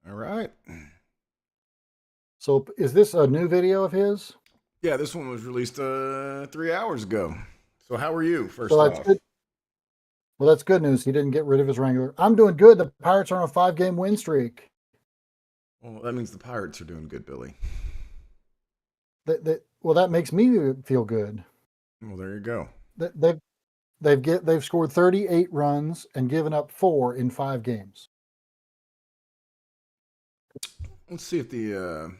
All right. So is this a new video of his? Yeah, this one was released 3 hours ago. So how are you, So first that's off? good. Well, that's good news. He didn't get rid of his Wrangler. I'm doing good. The Pirates are on a 5-game win streak. Well, that means the Pirates are doing good, Billy. Well, that makes me feel good. Well, there you go. They've scored 38 runs and given up 4 in 5 games. Let's see if the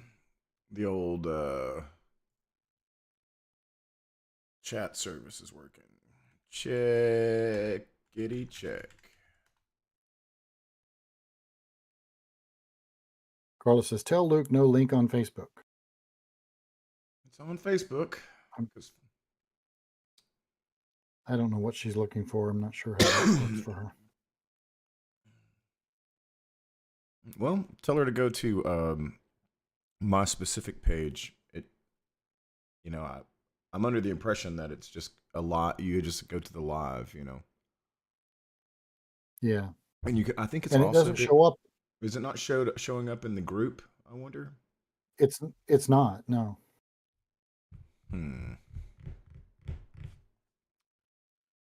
old chat service is working. Checkity check. Carlos says, "Tell Luke no link on Facebook." It's on Facebook. I don't know what she's looking for. I'm not sure how that works for her. Well, tell her to go to my specific page. I'm under the impression that it's just a lot. You just go to the live, Yeah, and I think it's and it also doesn't show up. Is it not showing up in the group? I wonder. It's not. No.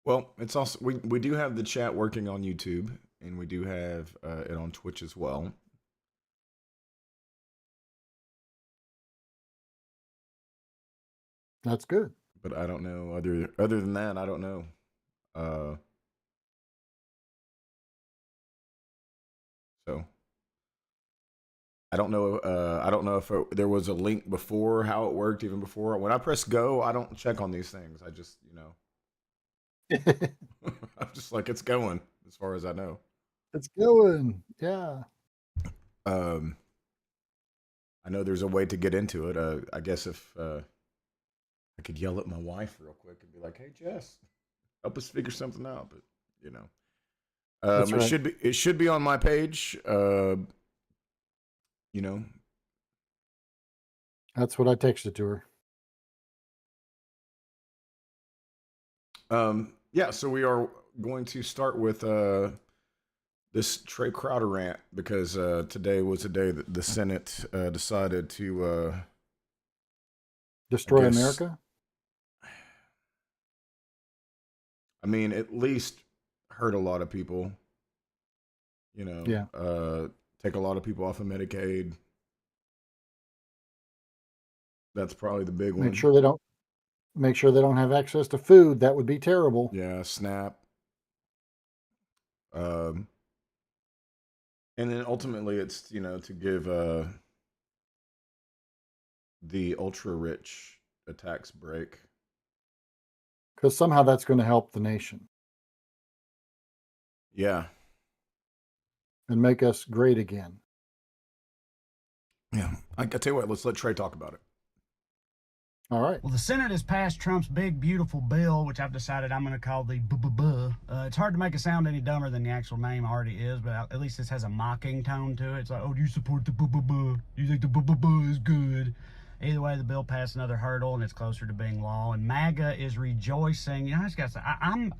Well, it's also we do have the chat working on YouTube, and we do have it on Twitch as well. That's good. But I don't know other than that. I don't know. So I don't know. I don't know if there was a link before, how it worked even before. When I press go, I don't check on these things. I just I'm just like, it's going as far as I know. It's going. Yeah. I know there's a way to get into it. I guess if I could yell at my wife real quick and be like, "Hey, Jess, help us figure something out." But That's right. it should be on my page. That's what I texted to her. Yeah, so we are going to start with this Trey Crowder rant because today was the day that the Senate decided to destroy America. I mean, at least hurt a lot of people. Yeah. Take a lot of people off of Medicaid. That's probably the big one. Make sure they don't have access to food. That would be terrible. Yeah, SNAP. And then ultimately it's, to give the ultra rich a tax break. Because somehow that's going to help the nation. Yeah. And make us great again. Yeah. I tell you what, let's let Trey talk about it. All right. Well, the Senate has passed Trump's big, beautiful bill, which I've decided I'm going to call the b-b-b. It's hard to make it sound any dumber than the actual name already is, but at least this has a mocking tone to it. It's like, oh, do you support the b-b-b? Do you think the b-b-b is good? Either way, the bill passed another hurdle, and it's closer to being law. And MAGA is rejoicing. I just got to say, I'm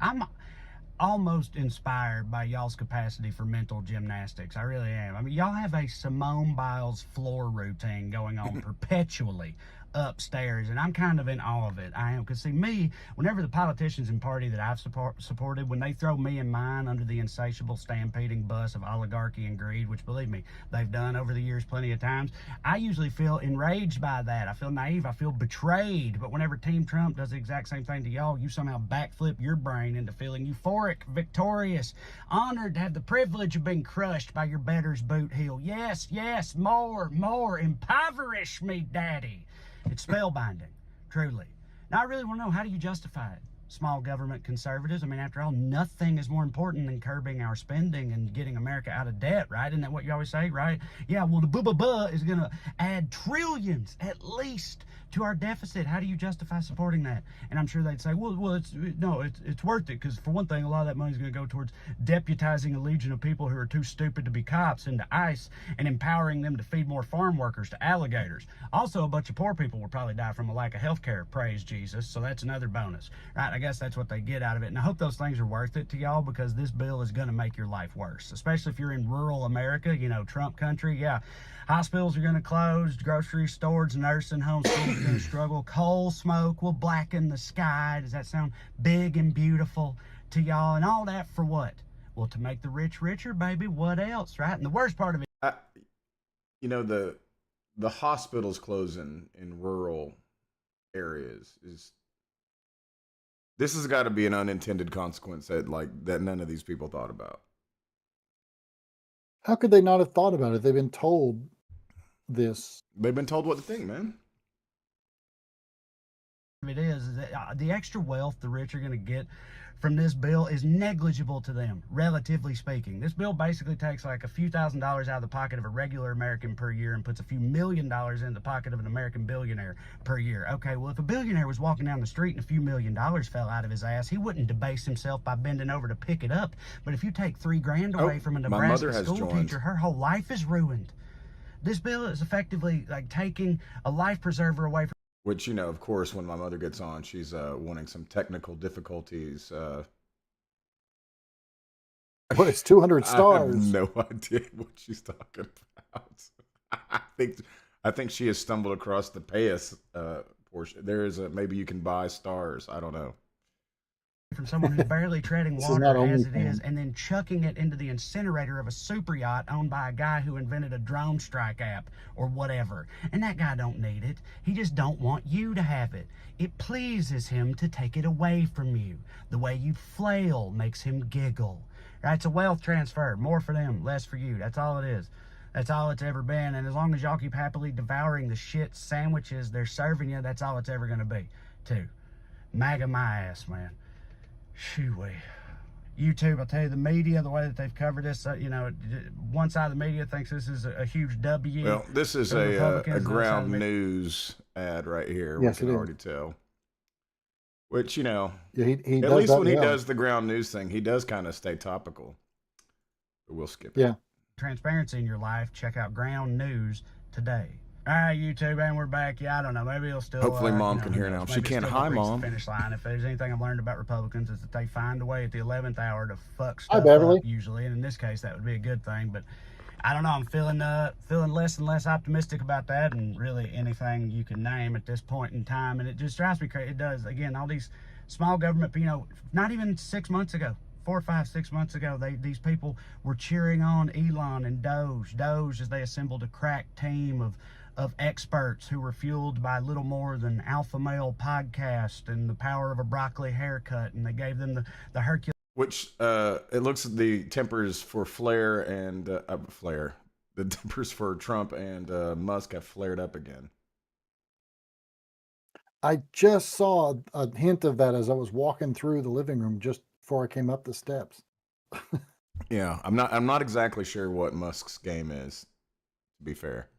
almost inspired by y'all's capacity for mental gymnastics. I really am. I mean, y'all have a Simone Biles floor routine going on perpetually upstairs, and I'm kind of in awe of it. I am, because see, me, whenever the politicians and party that I've supported, when they throw me and mine under the insatiable stampeding bus of oligarchy and greed, which believe me, they've done over the years plenty of times, I usually feel enraged by that. I feel naive. I feel betrayed. But whenever Team Trump does the exact same thing to y'all, you somehow backflip your brain into feeling euphoric, victorious, honored to have the privilege of being crushed by your better's boot heel. Yes, yes, more, impoverish me, daddy. It's spellbinding, truly. Now, I really want to know, how do you justify it? Small government conservatives. I mean, after all, nothing is more important than curbing our spending and getting America out of debt, right? Isn't that what you always say, right? Yeah, well, the blah, blah, blah is going to add trillions, at least, to our deficit. How do you justify supporting that? And I'm sure they'd say, well, it's worth it, because for one thing, a lot of that money is going to go towards deputizing a legion of people who are too stupid to be cops into ICE and empowering them to feed more farm workers to alligators. Also, a bunch of poor people will probably die from a lack of health care, praise Jesus, so that's another bonus, right? I guess that's what they get out of it, and I hope those things are worth it to y'all, because this bill is going to make your life worse, especially if you're in rural America, you know, Trump country. Yeah, hospitals are going to close, grocery stores, nursing homes, schools are going to struggle, coal smoke will blacken the sky. Does that sound big and beautiful to y'all? And all that for what? Well, to make the rich richer, baby. What else, right? And the worst part of it, you know, the hospitals closing in rural areas this has got to be an unintended consequence that none of these people thought about. How could they not have thought about it? They've been told this. They've been told what to think, man. it is that the extra wealth the rich are going to get from this bill is negligible to them, relatively speaking. This bill basically takes like a few $1,000s out of the pocket of a regular American per year and puts a few $1 million in the pocket of an American billionaire per year. Okay, well, if a billionaire was walking down the street and a few $1 million fell out of his ass, he wouldn't debase himself by bending over to pick it up. But if you take $3,000 away from a Nebraska school teacher, her whole life is ruined. This bill is effectively like taking a life preserver away from. Which, you know, of course, when my mother gets on, she's wanting some technical difficulties. But it's 200 stars. I have no idea what she's talking about. I think she has stumbled across the pay us portion. There is maybe you can buy stars. I don't know. From someone who's barely treading water as it is, and then chucking it into the incinerator of a super yacht owned by a guy who invented a drone strike app or whatever. And that guy don't need it. He just don't want you to have it. It pleases him to take it away from you. The way you flail makes him giggle. Right? It's a wealth transfer. More for them, less for you. That's all it is. That's all it's ever been. And as long as y'all keep happily devouring the shit sandwiches they're serving you, that's all it's ever going to be, too. MAGA my ass, man. Shoo-wee. YouTube, I'll tell you, the media, the way that they've covered this, you know, one side of the media thinks this is a huge W. Well, this is a ground news ad right here. Yes, we can already tell. Which, you know, yeah, he at least when he does the ground news thing, he does kind of stay topical. But we'll skip it. Yeah. Transparency in your life, check out Ground News today. All right, YouTube, and we're back. Yeah, I don't know. Maybe it'll still. Hopefully, Mom can hear now. She can't. Hi, Mom. Finish line. If there's anything I've learned about Republicans, is that they find a way at the 11th hour to fuck stuff up usually, and in this case, that would be a good thing. But I don't know. I'm feeling less and less optimistic about that, and really anything you can name at this point in time, and it just drives me crazy. It does. Again, all these small government. You know, not even 6 months ago. 4 or 5, 6 months ago, these people were cheering on Elon and Doge as they assembled a crack team of experts who were fueled by little more than alpha male podcast and the power of a broccoli haircut, and they gave them the Hercules. Which it looks the tempers for Flair and the tempers for Trump and Musk have flared up again. I just saw a hint of that as I was walking through the living room just before I came up the steps. Yeah, I'm not exactly sure what Musk's game is, to be fair.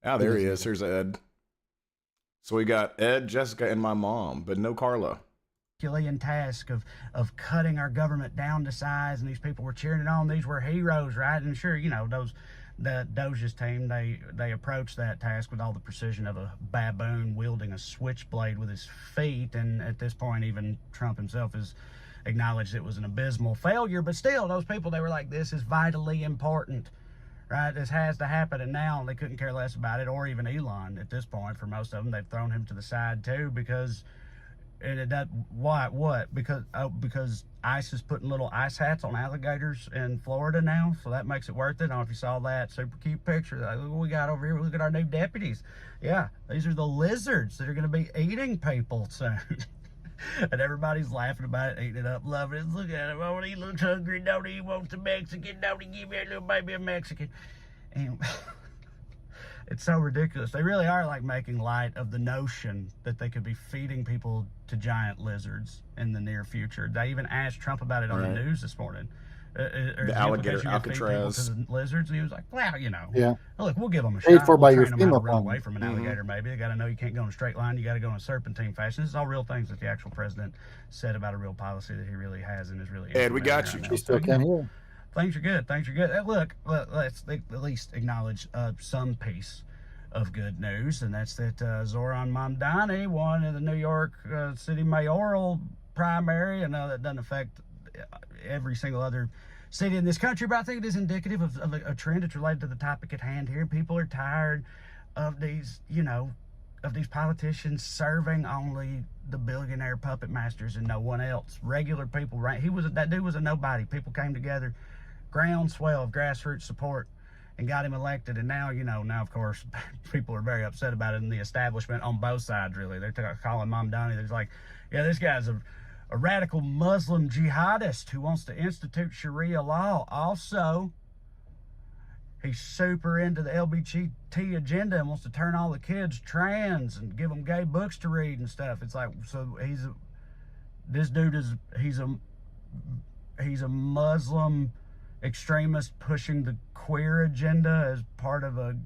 Ah, there he is. Here's Ed. So we got Ed, Jessica, and my mom, but no Carla. Herculean task of cutting our government down to size, and these people were cheering it on. These were heroes, right? And sure, you know, the Doge's team, they approached that task with all the precision of a baboon wielding a switchblade with his feet. And at this point, even Trump himself has acknowledged it was an abysmal failure. But still, those people, they were like, this is vitally important. Right, this has to happen, and now they couldn't care less about it, or even Elon at this point. For most of them, they've thrown him to the side too, because because ICE is putting little ice hats on alligators in Florida now, so that makes it worth it. I don't know if you saw that super cute picture. Like, look what we got over here. Look at our new deputies. Yeah, these are the lizards that are going to be eating people soon. And everybody's laughing about it, eating it up, loving it. Look at him. Oh, he looks hungry. Don't he? He wants a Mexican. Don't he? Give me a little baby a Mexican. And it's so ridiculous. They really are like making light of the notion that they could be feeding people to giant lizards in the near future. They even asked Trump about it on the news this morning. The alligator Alcatraz. To the lizards. And he was like, well, Yeah. look, we'll give them a Paid shot. for We'll by your train them how to FEMA run fund. away from an alligator. Maybe they got to know you can't go in a straight line. You got to go in a serpentine fashion. This is all real things that the actual president said about a real policy that he really has and is really. Ed, we got you. Right now. She still can't hear. Things are good. Things are good. Look, let's at least acknowledge some piece of good news, and that's that Zoran Mamdani won in the New York City mayoral primary. I know that doesn't affect every single other city in this country, but I think it is indicative of a trend that's related to the topic at hand here. People are tired of these, of these politicians serving only the billionaire puppet masters and no one else. Regular people, right? That dude was a nobody. People came together, groundswell of grassroots support, and got him elected. And now, now of course, people are very upset about it in the establishment on both sides. Really, they're calling Mamdani. They're like, yeah, this guy's a radical Muslim jihadist who wants to institute Sharia law. Also, he's super into the LGBT agenda and wants to turn all the kids trans and give them gay books to read and stuff. It's like, so he's a Muslim extremist pushing the queer agenda as part of a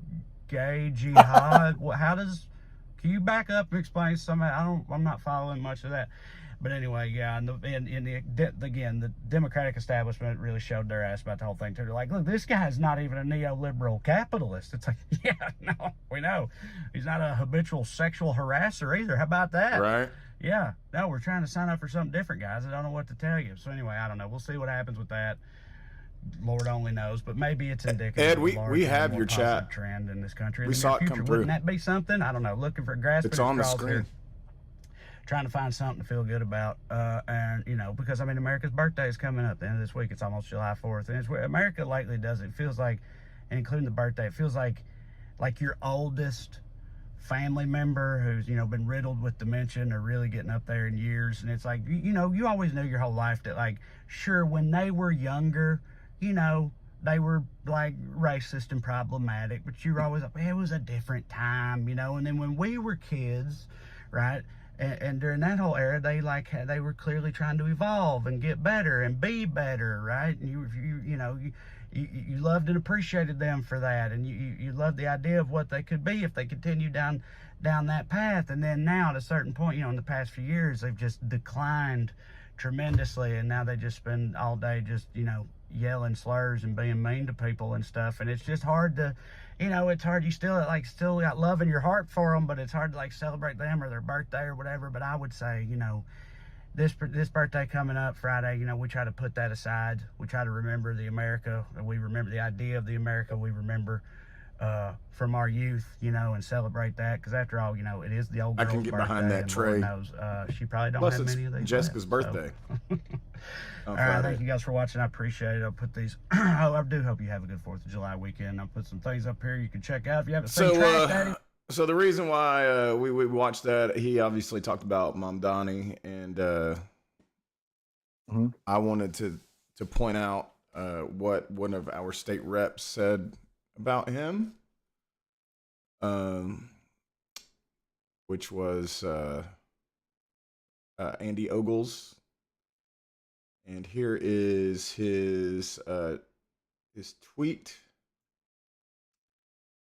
gay jihad. Can you back up and explain something? I'm not following much of that. But anyway, yeah, again, the Democratic establishment really showed their ass about the whole thing too. They're like, look, this guy's not even a neoliberal capitalist. It's like, yeah, no, we know. He's not a habitual sexual harasser either. How about that? Right. Yeah, no, we're trying to sign up for something different, guys. I don't know what to tell you. So anyway, I don't know. We'll see what happens with that. Lord only knows, but maybe it's indicative. Ed, of a we have your chat trend in this country. We saw it come through. Wouldn't that be something? I don't know. Looking for grasping. It's on the screen. Here, trying to find something to feel good about, and because America's birthday is coming up. The end of this week, it's almost July 4th, and it's where America lately does it. It feels like, and including the birthday, it feels like your oldest family member who's been riddled with dementia or really getting up there in years, and it's like you always knew your whole life that, like, sure, when they were younger, they were like racist and problematic, but you were always like, it was a different time, and then when we were kids, right, and during that whole era, they were clearly trying to evolve and get better and be better, right, and you loved and appreciated them for that, and you loved the idea of what they could be if they continued down that path. And then now, at a certain point, in the past few years, they've just declined tremendously, and now they just spend all day just yelling slurs and being mean to people and stuff. And it's just hard to, it's hard. You still got love in your heart for them, but it's hard to celebrate them or their birthday or whatever. But I would say, this birthday coming up Friday, we try to put that aside. We try to remember the America. We remember the idea of the America we remember from our youth, and celebrate that. Because after all, it is the old girl's I can get birthday, behind that tray. Lord knows, she probably don't Plus, have it's many of these. Jessica's birthday. So. All right, thank you guys for watching. I appreciate it. I'll put these. I do hope you have a good 4th of July weekend. I'll put some things up here you can check out if you haven't seen Trash Daddy. So the reason why we watched that, he obviously talked about Mamdani, and I wanted to point out what one of our state reps said about him, which was Andy Ogles. And here is his tweet.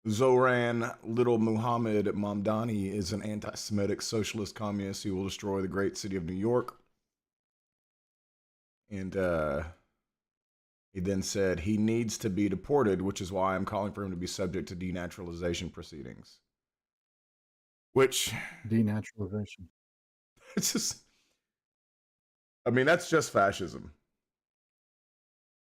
Zoran Little Muhammad Mamdani is an anti-Semitic socialist communist who will destroy the great city of New York. And he then said he needs to be deported, which is why I'm calling for him to be subject to denaturalization proceedings. Which denaturalization. It's just, that's just fascism.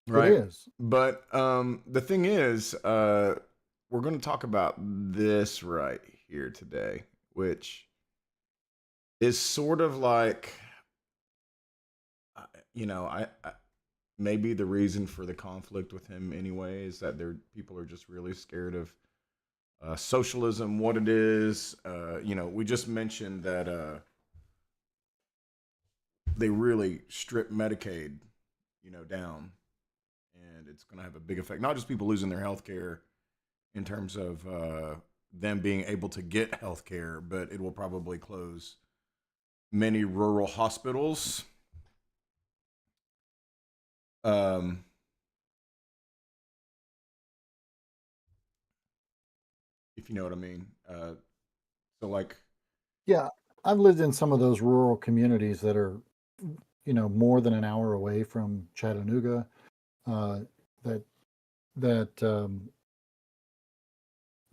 Right? It is. But the thing is, we're going to talk about this right here today, which is sort of like, I maybe the reason for the conflict with him anyway is that people are just really scared of socialism, what it is. We just mentioned that they really strip Medicaid, down, and it's going to have a big effect. Not just people losing their health care in terms of them being able to get health care, but it will probably close many rural hospitals. if you know what I mean. So like, Yeah, I've lived in some of those rural communities that are, more than an hour away from Chattanooga. Uh, that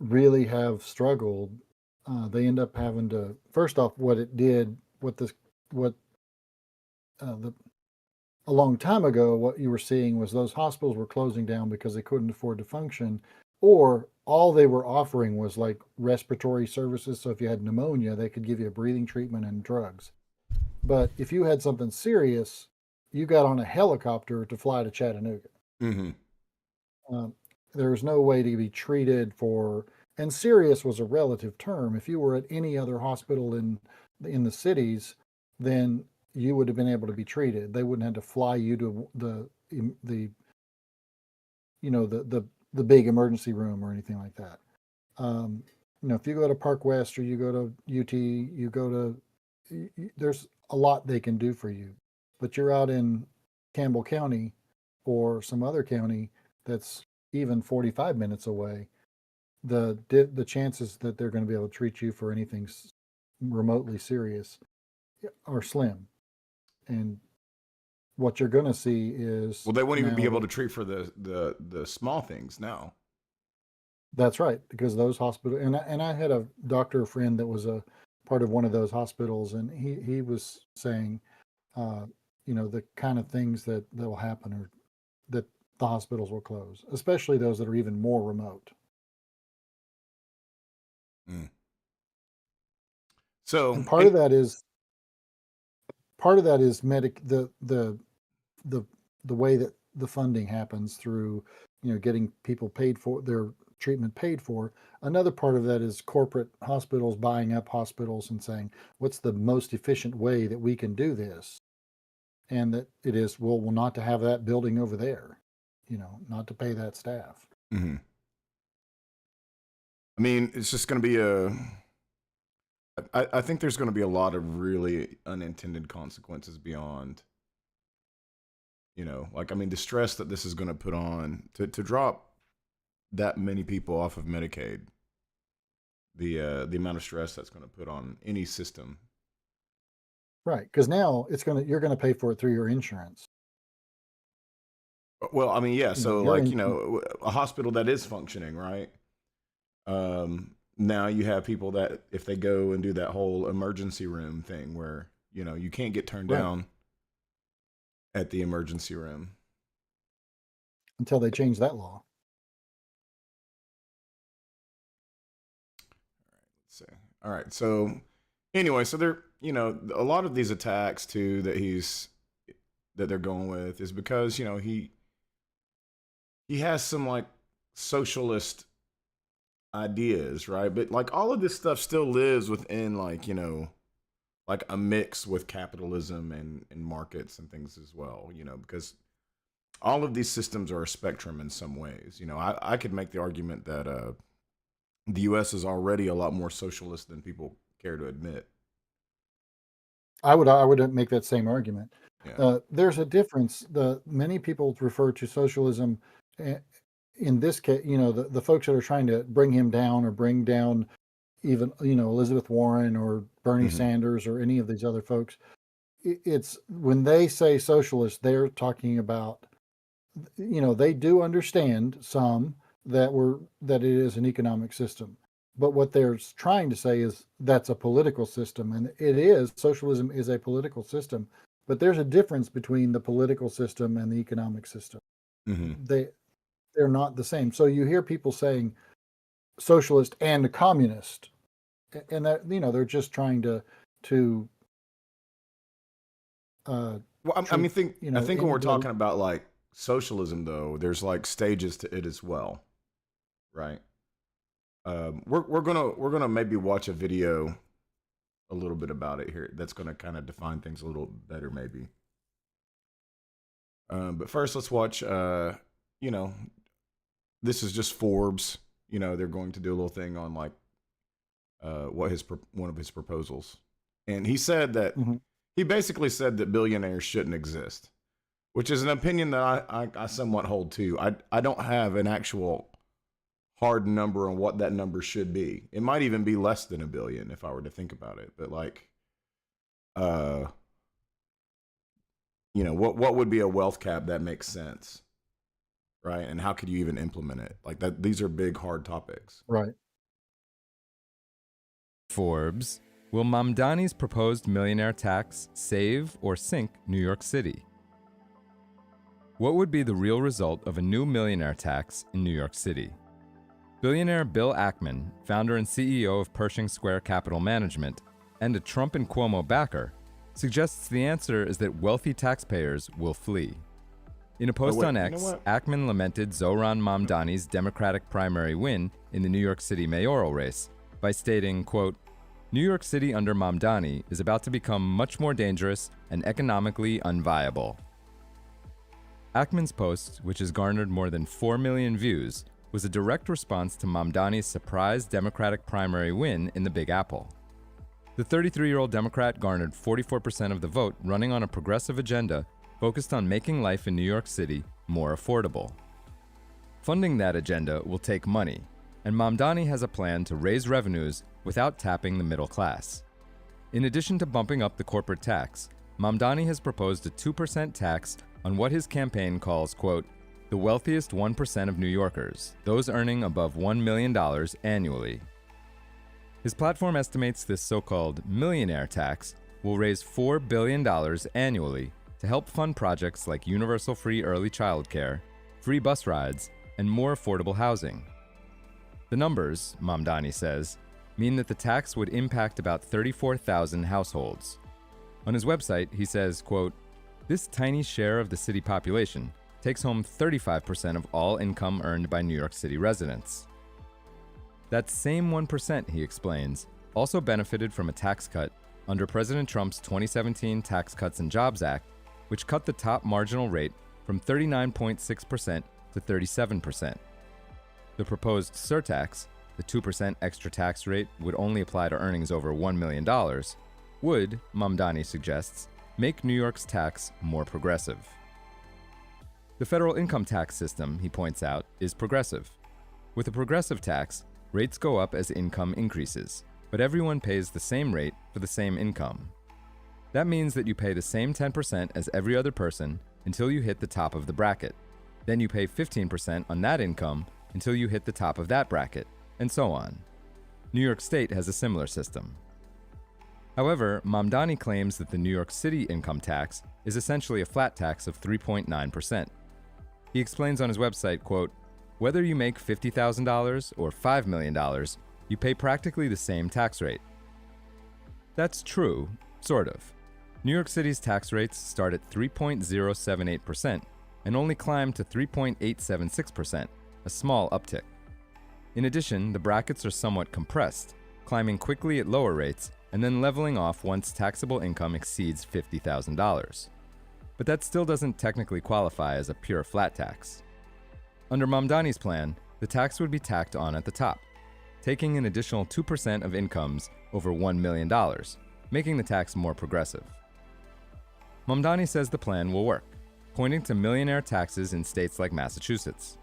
really have struggled. They end up having to, first off, what the a long time ago, what you were seeing was those hospitals were closing down because they couldn't afford to function, or all they were offering was like respiratory services. So if you had pneumonia, they could give you a breathing treatment and drugs. But if you had something serious, you got on a helicopter to fly to Chattanooga. mm-hmm. Um, there was no way to be treated for, and serious was a relative term. If you were at any other hospital in the cities, then you would have been able to be treated. They wouldn't have to fly you to the the big emergency room or anything like that. Um, if you go to Park West or you go to UT, there's a lot they can do for you. But you're out in Campbell County or some other county that's even 45 minutes away. The chances that they're going to be able to treat you for anything remotely serious are slim. And what you're going to see is, Well, they won't even be now able to treat for the small things now. that's right, because those hospitals, and I had a doctor friend that was a part of one of those hospitals, and he was saying, the kind of things that will happen are that the hospitals will close, especially those that are even more remote. Mm. So, And part of that is the way that the funding happens through, getting people paid for their treatment paid for. Another part of that is corporate hospitals buying up hospitals and saying, what's the most efficient way that we can do this? And that it is, well, not to have that building over there, not to pay that staff. mm-hmm. I mean, it's just going to be I think there's going to be a lot of really unintended consequences beyond, the stress that this is going to put on to drop that many people off of Medicaid. The amount of stress that's going to put on any system. Right, because now you're gonna pay for it through your insurance. Well, I mean, yeah. So, a hospital that is functioning, right? Now you have people that if they go and do that whole emergency room thing where, you can't get turned down at the emergency room until they change that law. Let's see. All right. So anyway, so there, a lot of these attacks too that they're going with is because, he has some like socialist ideas, right? But like all of this stuff still lives within like, like a mix with capitalism and markets and things as well, because all of these systems are a spectrum in some ways. I could make the argument that the U.S. is already a lot more socialist than people care to admit. I would make that same argument. Yeah. There's a difference. Many people refer to socialism. In this case, the folks that are trying to bring him down or bring down even, Elizabeth Warren or Bernie Mm-hmm. Sanders or any of these other folks, it's when they say socialist, they're talking about, they do understand some that it is an economic system. But what they're trying to say is that's a political system, and it is. Socialism is a political system, but there's a difference between the political system and the economic system. Mm-hmm. They're not the same. So you hear people saying socialist and a communist, and that they're just trying to. Well, I think when we're talking about like socialism, though, there's like stages to it as well, right? We're gonna maybe watch a video a little bit about it here. That's gonna kind of define things a little better, maybe. But first, let's watch. This is just Forbes. They're going to do a little thing on like one of his proposals, and he said that he basically said that billionaires shouldn't exist, which is an opinion that I somewhat hold to. I don't have an actual hard number on what that number should be. It might even be less than $1 billion if I were to think about it. But like, what would be a wealth cap that makes sense, right? And how could you even implement it? Like that, these are big, hard topics. Right. Forbes, will Mamdani's proposed millionaire tax save or sink New York City? What would be the real result of a new millionaire tax in New York City? Billionaire Bill Ackman, founder and CEO of Pershing Square Capital Management, and a Trump and Cuomo backer, suggests the answer is that wealthy taxpayers will flee. In a post on X, Ackman lamented Zohran Mamdani's Democratic primary win in the New York City mayoral race by stating, quote, "New York City under Mamdani is about to become much more dangerous and economically unviable." Ackman's post, which has garnered more than 4 million views, was a direct response to Mamdani's surprise Democratic primary win in the Big Apple. The 33-year-old Democrat garnered 44% of the vote, running on a progressive agenda focused on making life in New York City more affordable. Funding that agenda will take money, and Mamdani has a plan to raise revenues without tapping the middle class. In addition to bumping up the corporate tax, Mamdani has proposed a 2% tax on what his campaign calls, quote, the wealthiest 1% of New Yorkers, those earning above $1 million annually. His platform estimates this so-called millionaire tax will raise $4 billion annually to help fund projects like universal free early childcare, free bus rides, and more affordable housing. The numbers, Mamdani says, mean that the tax would impact about 34,000 households. On his website, he says, quote, "This tiny share of the city population takes home 35% of all income earned by New York City residents." That same 1%, he explains, also benefited from a tax cut under President Trump's 2017 Tax Cuts and Jobs Act, which cut the top marginal rate from 39.6% to 37%. The proposed surtax, the 2% extra tax rate would only apply to earnings over $1 million, would, Mamdani suggests, make New York's tax more progressive. The federal income tax system, he points out, is progressive. With a progressive tax, rates go up as income increases, but everyone pays the same rate for the same income. That means that you pay the same 10% as every other person until you hit the top of the bracket. Then you pay 15% on that income until you hit the top of that bracket, and so on. New York State has a similar system. However, Mamdani claims that the New York City income tax is essentially a flat tax of 3.9%. He explains on his website, quote, "Whether you make $50,000 or $5 million, you pay practically the same tax rate." That's true, sort of. New York City's tax rates start at 3.078% and only climb to 3.876%, a small uptick. In addition, the brackets are somewhat compressed, climbing quickly at lower rates and then leveling off once taxable income exceeds $50,000. But that still doesn't technically qualify as a pure flat tax. Under Mamdani's plan, the tax would be tacked on at the top, taking an additional 2% of incomes over $1 million, making the tax more progressive. Mamdani says the plan will work, pointing to millionaire taxes in states like Massachusetts.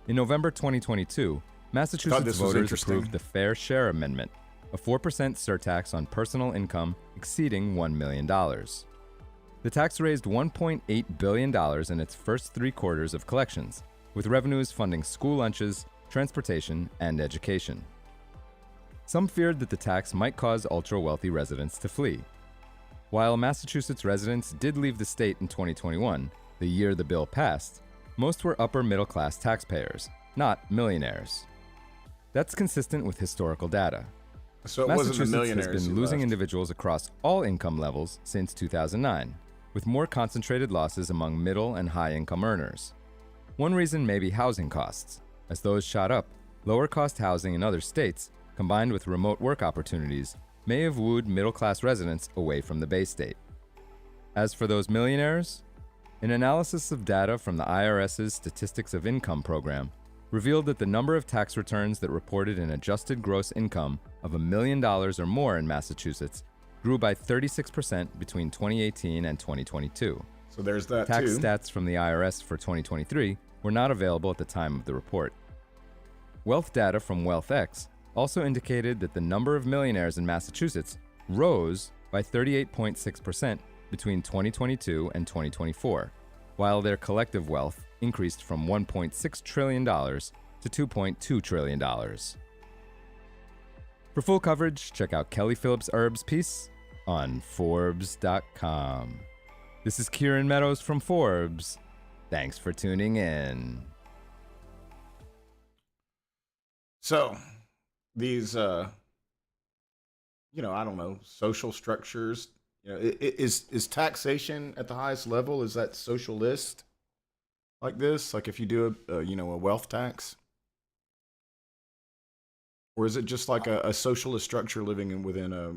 In November 2022, Massachusetts voters approved the Fair Share Amendment, a 4% surtax on personal income exceeding $1 million. The tax raised $1.8 billion in its first 3 quarters of collections, with revenues funding school lunches, transportation, and education. Some feared that the tax might cause ultra-wealthy residents to flee. While Massachusetts residents did leave the state in 2021, the year the bill passed, most were upper-middle-class taxpayers, not millionaires. That's consistent with historical data. So it wasn't the Massachusetts millionaires has been who losing left. individuals across all income levels since 2009, with more concentrated losses among middle and high-income earners. One reason may be housing costs. As those shot up, lower-cost housing in other states, combined with remote work opportunities, may have wooed middle-class residents away from the Bay State. As for those millionaires, an analysis of data from the IRS's Statistics of Income program revealed that the number of tax returns that reported an adjusted gross income of $1 million or more in Massachusetts grew by 36% between 2018 and 2022. So there's that Tax too. stats from the IRS for 2023 were not available at the time of the report. Wealth data from WealthX also indicated that the number of millionaires in Massachusetts rose by 38.6% between 2022 and 2024, while their collective wealth increased from $1.6 trillion to $2.2 trillion. For full coverage, check out Kelly Phillips Erb's piece on Forbes.com. This is Kieran Meadows from Forbes. Thanks for tuning in. So, these, I don't know, social structures. Is taxation at the highest level? Is that socialist like this? Like if you do a wealth tax, or is it just like a socialist structure living within a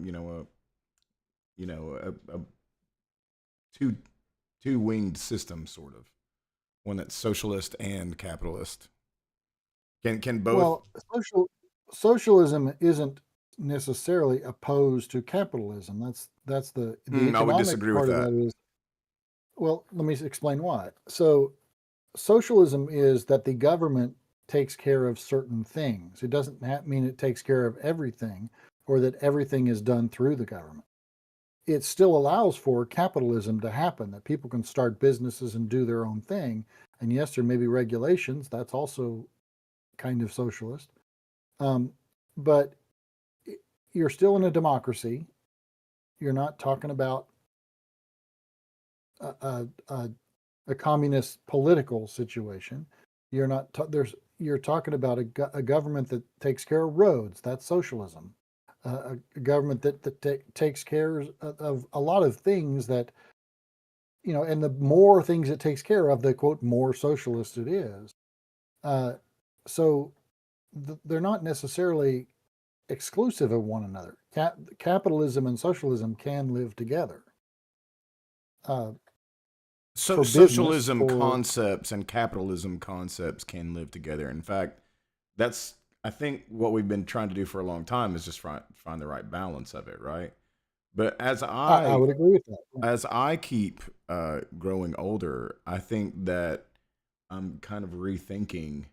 two-winged system, sort of one that's socialist and capitalist? Can both? Well, socialism isn't necessarily opposed to capitalism. That's the I would economic disagree with part of that. that is. Well, let me explain why. So, socialism is that the government takes care of certain things. It doesn't mean it takes care of everything or that everything is done through the government. It still allows for capitalism to happen, that people can start businesses and do their own thing. And yes, there may be regulations. That's also kind of socialist. But you're still in a democracy. You're not talking about a communist political situation. You're not you're talking about a government that takes care of roads. That's socialism. A government that takes care of a lot of things that, and the more things it takes care of, the quote more socialist it is. So they're not necessarily exclusive of one another. Capitalism and socialism can live together. So socialism concepts and capitalism concepts can live together. In fact, that's, I think, what we've been trying to do for a long time is just find the right balance of it, right? But as I would agree with that. as I keep growing older, I think that I'm kind of rethinking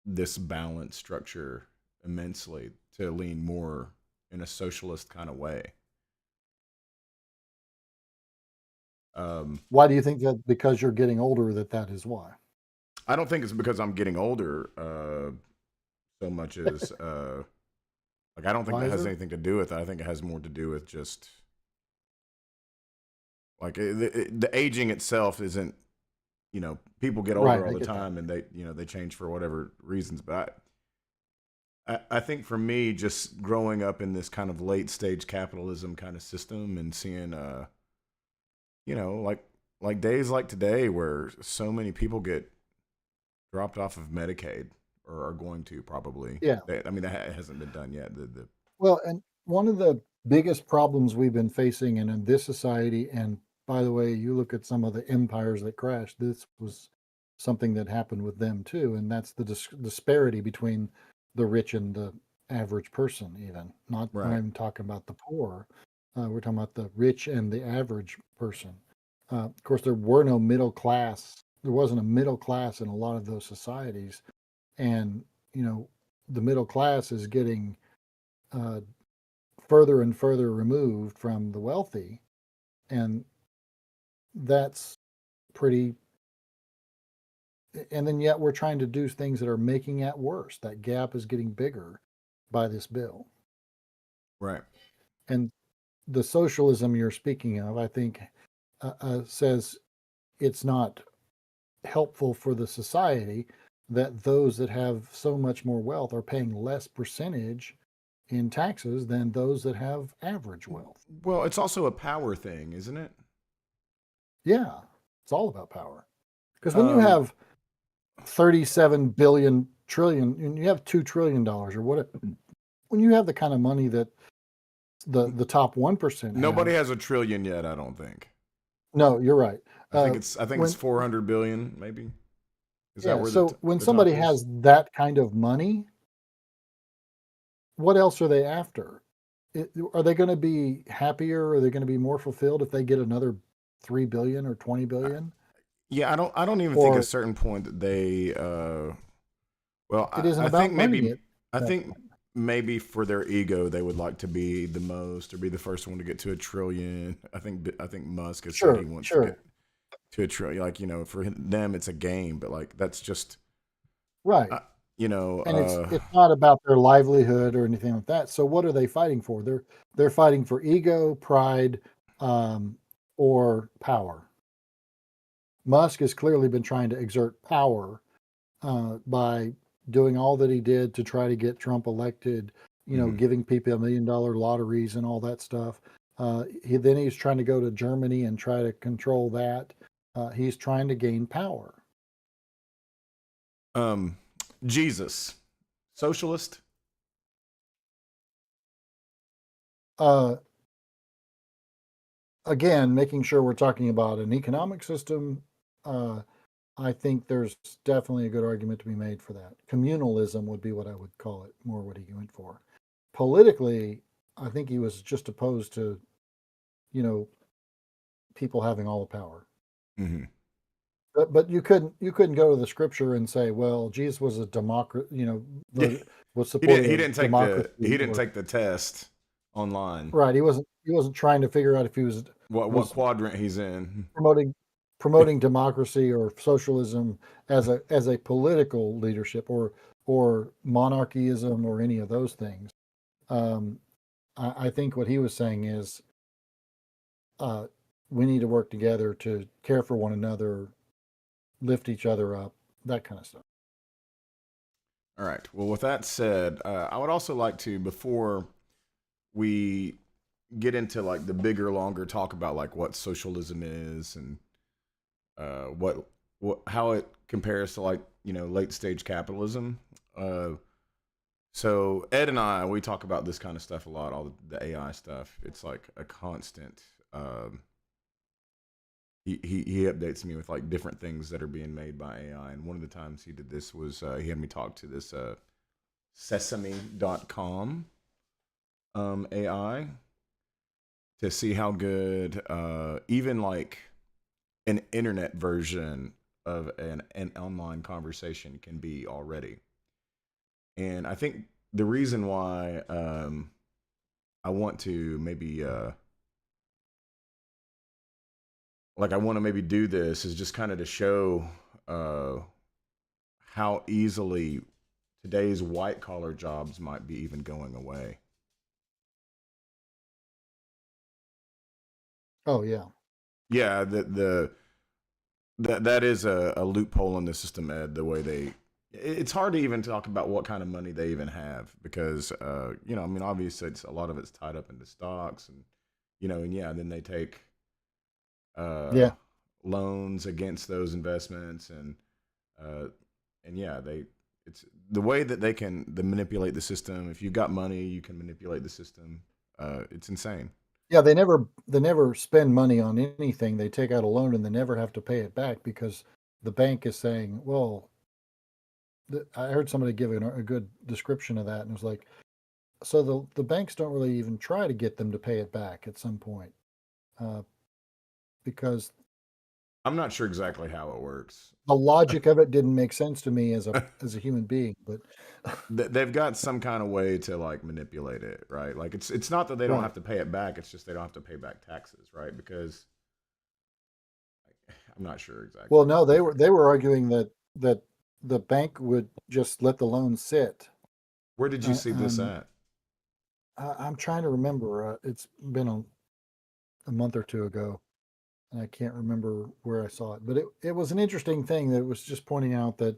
this balance structure immensely to lean more in a socialist kind of way. Why do you think that? Because you're getting older, that is why? I don't think it's because I'm getting older so much as like I don't think that has anything to do with it. I think it has more to do with just like the aging itself isn't, people get older all the time and they change for whatever reasons. But I think for me, just growing up in this kind of late stage capitalism kind of system and seeing like days like today where so many people get dropped off of Medicaid or are going to probably. Yeah. That hasn't been done yet. Well, and one of the biggest problems we've been facing in this society, and by the way, you look at some of the empires that crashed, this was something that happened with them too, and that's the disparity between the rich and the average person, even. Not even talking about the poor. We're talking about the rich and the average person. Of course, there were no middle class. There wasn't a middle class in a lot of those societies. And, the middle class is getting further and further removed from the wealthy. And that's pretty. And then yet we're trying to do things that are making it worse. That gap is getting bigger by this bill. Right. And the socialism you're speaking of, I think, says it's not helpful for the society that those that have so much more wealth are paying less percentage in taxes than those that have average wealth. Well, it's also a power thing, isn't it? Yeah, it's all about power. Because when you have 37 billion trillion, and you have $2 trillion or what, when you have the kind of money that the top 1%, nobody has $1 trillion yet, I don't think. No, you're right. I think it's 400 billion, maybe. Is that where so when somebody has that kind of money, what else are they after? Are they going to be happier? Are they going to be more fulfilled if they get another 3 billion or 20 billion? Yeah, I don't even think at a certain point that they Well, It isn't I about think money. I think maybe for their ego, they would like to be the most or be the first one to get to a trillion. I think Musk has said he Sure, wants to sure, get to a trillion. Like, for them, it's a game, but like that's just, right. uh, you know, And uh, it's not about their livelihood or anything like that. So what are they fighting for? They're fighting for ego, pride, um, or power. Musk has clearly been trying to exert power by doing all that he did to try to get Trump elected. mhm. Giving people $1 million lotteries and all that stuff. He's trying to go to Germany and try to control that. He's trying to gain power. um, Jesus, socialist. Uh, Again, making sure we're talking about an economic system. I think there's definitely a good argument to be made for that. Communalism would be what I would call it, more what he went for. Politically, I think he was just opposed to, you know, people having all the power. Hmm. But you couldn't go to the scripture and say, well, Jesus was a democrat, Yeah, was supportive he of didn't take democracy or the test online. right. He wasn't trying to figure out if he What was quadrant he's in? promoting promoting democracy or socialism as a political leadership or monarchyism or any of those things. Um, I think what he was saying is uh, we need to work together to care for one another, lift each other up, that kind of stuff. All right. Well, with that said, I would also like to, before we get into like the bigger, longer talk about like what socialism is and what how it compares to like late stage capitalism. Uh, so Ed and I, we talk about this kind of stuff a lot. All the AI stuff. It's like a constant. He updates me with like different things that are being made by AI. And one of the times he did this was he had me talk to this Sesame.com AI to see how good even like an internet version of an online conversation can be already. And I think the reason why I want to maybe I want to maybe do this is just kind of to show uh, how easily today's white collar jobs might be even going away. Oh yeah, Yeah, that is a loophole in the system, Ed. The way it's hard to even talk about what kind of money they even have because I mean, obviously it's a lot of it's tied up into stocks and and yeah, then they take uh, yeah, loans against those investments uh, and yeah, it's the way that they manipulate the system. If you've got money, you can manipulate the system. It's insane. yeah. They never spend money on anything. They take out a loan and they never have to pay it back because the bank is saying, well, I heard somebody give a good description of that, and it was like, so the banks don't really even try to get them to pay it back at some point, uh, because I'm not sure exactly how it works. the logic of it didn't make sense to me as a human being. But They've got some kind of way to like manipulate it, right? Like it's not that they don't right, have to pay it back; it's just they don't have to pay back taxes, right? Because I'm not sure exactly. well, no, they were arguing that the bank would just let the loan sit. Where did you see this And at? I'm trying to remember. It's been a month or two ago, and I can't remember where I saw it. But it was an interesting thing that was just pointing out that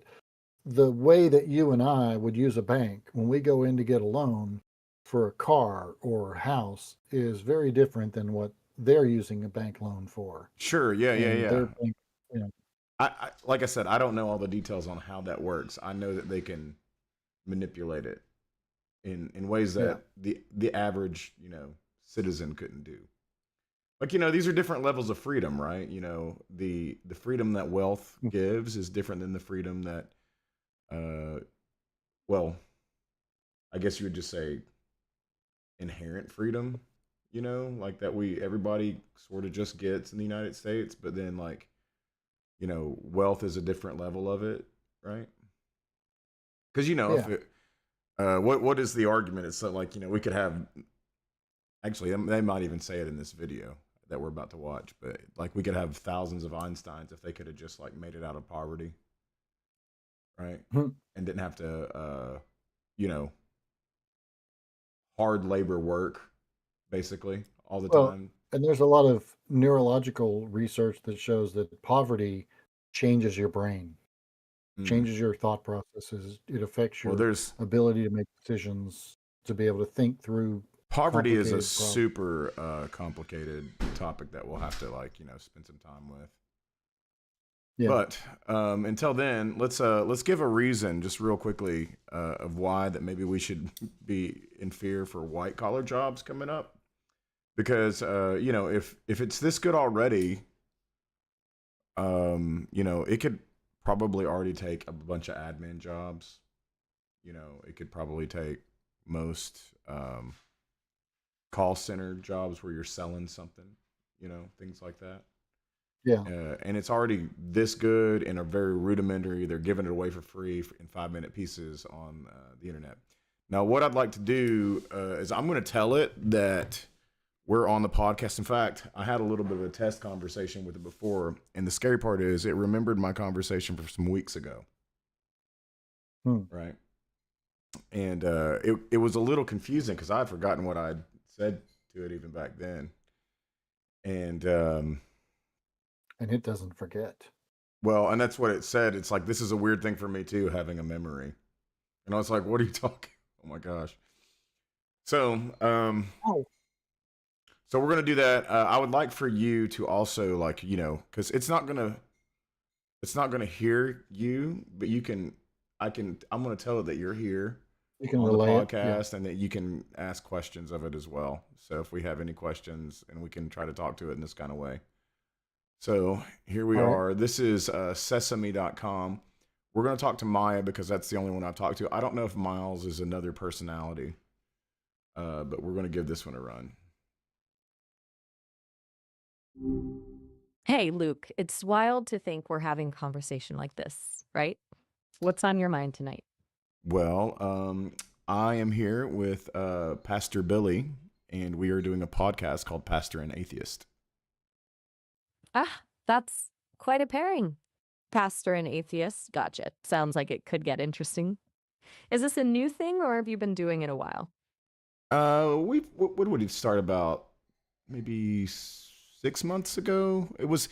the way that you and I would use a bank when we go in to get a loan for a car or a house is very different than what they're using a bank loan for. Sure, yeah, yeah, And yeah. their bank, you know, Like I said, I don't know all the details on how that works. I know that they can manipulate it in ways yeah, that the average citizen couldn't do. Like these are different levels of freedom, right? The freedom that wealth mm, gives is different than the freedom that uh well, I guess you would just say inherent freedom, like that we everybody sort of just gets in the United States, but then like, wealth is a different level of it, right? Because you know, Yeah. if it, what is the argument? It's like, you know, we could have. Actually, they might even say it in this video that we're about to watch, but like we could have thousands of Einsteins if they could have just like made it out of poverty, right? Hmm. And didn't have to, you know, hard labor work basically all the Well, time. and there's a lot of neurological research that shows that poverty changes your brain, Mm. changes your thought processes. It affects Well, your there's ability to make decisions, to be able to think through poverty is a complicated problems. super complicated topic that we'll have to like, you know, spend some time with. Yeah. But until then, let's give a reason just real quickly of why that maybe we should be in fear for white collar jobs coming up, because you know, if it's this good already, you know, it could probably already take a bunch of admin jobs. You know, it could probably take most call center jobs where you're selling something. You know, things like that. Yeah. And it's already this good and a very rudimentary. They're giving it away for free in 5-minute pieces on the internet. Now, what I'd like to do is I'm going to tell it that we're on the podcast. In fact, I had a little bit of a test conversation with it before, and the scary part is it remembered my conversation from some weeks ago. Right? And it was a little confusing because I'd forgotten what I'd said to it even back then. And it doesn't forget. well, and that's what it said. It's like, this is a weird thing for me too, having a memory. And I was like, what are you talking? Oh my gosh. So, so we're going to do that. I would like for you to also, like, you know, cause it's not going to hear you, but I'm going to tell it that you're here You can on the relay it. podcast and that you can ask questions of it as well. So if we have any questions, and we can try to talk to it in this kind of way. So here we All right. are. This is sesame.com. We're going to talk to Maya because that's the only one I've talked to. I don't know if Miles is another personality, but we're going to give this one a run. Hey, Luke, it's wild to think we're having a conversation like this, right? What's on your mind tonight? Well, I am here with Pastor Billy, and we are doing a podcast called Pastor and Atheist. Ah, that's quite a pairing. Pastor and atheist. Gotcha. Sounds like it could get interesting. Is this a new thing, or have you been doing it a while? What would we start about? Maybe 6 months ago. It was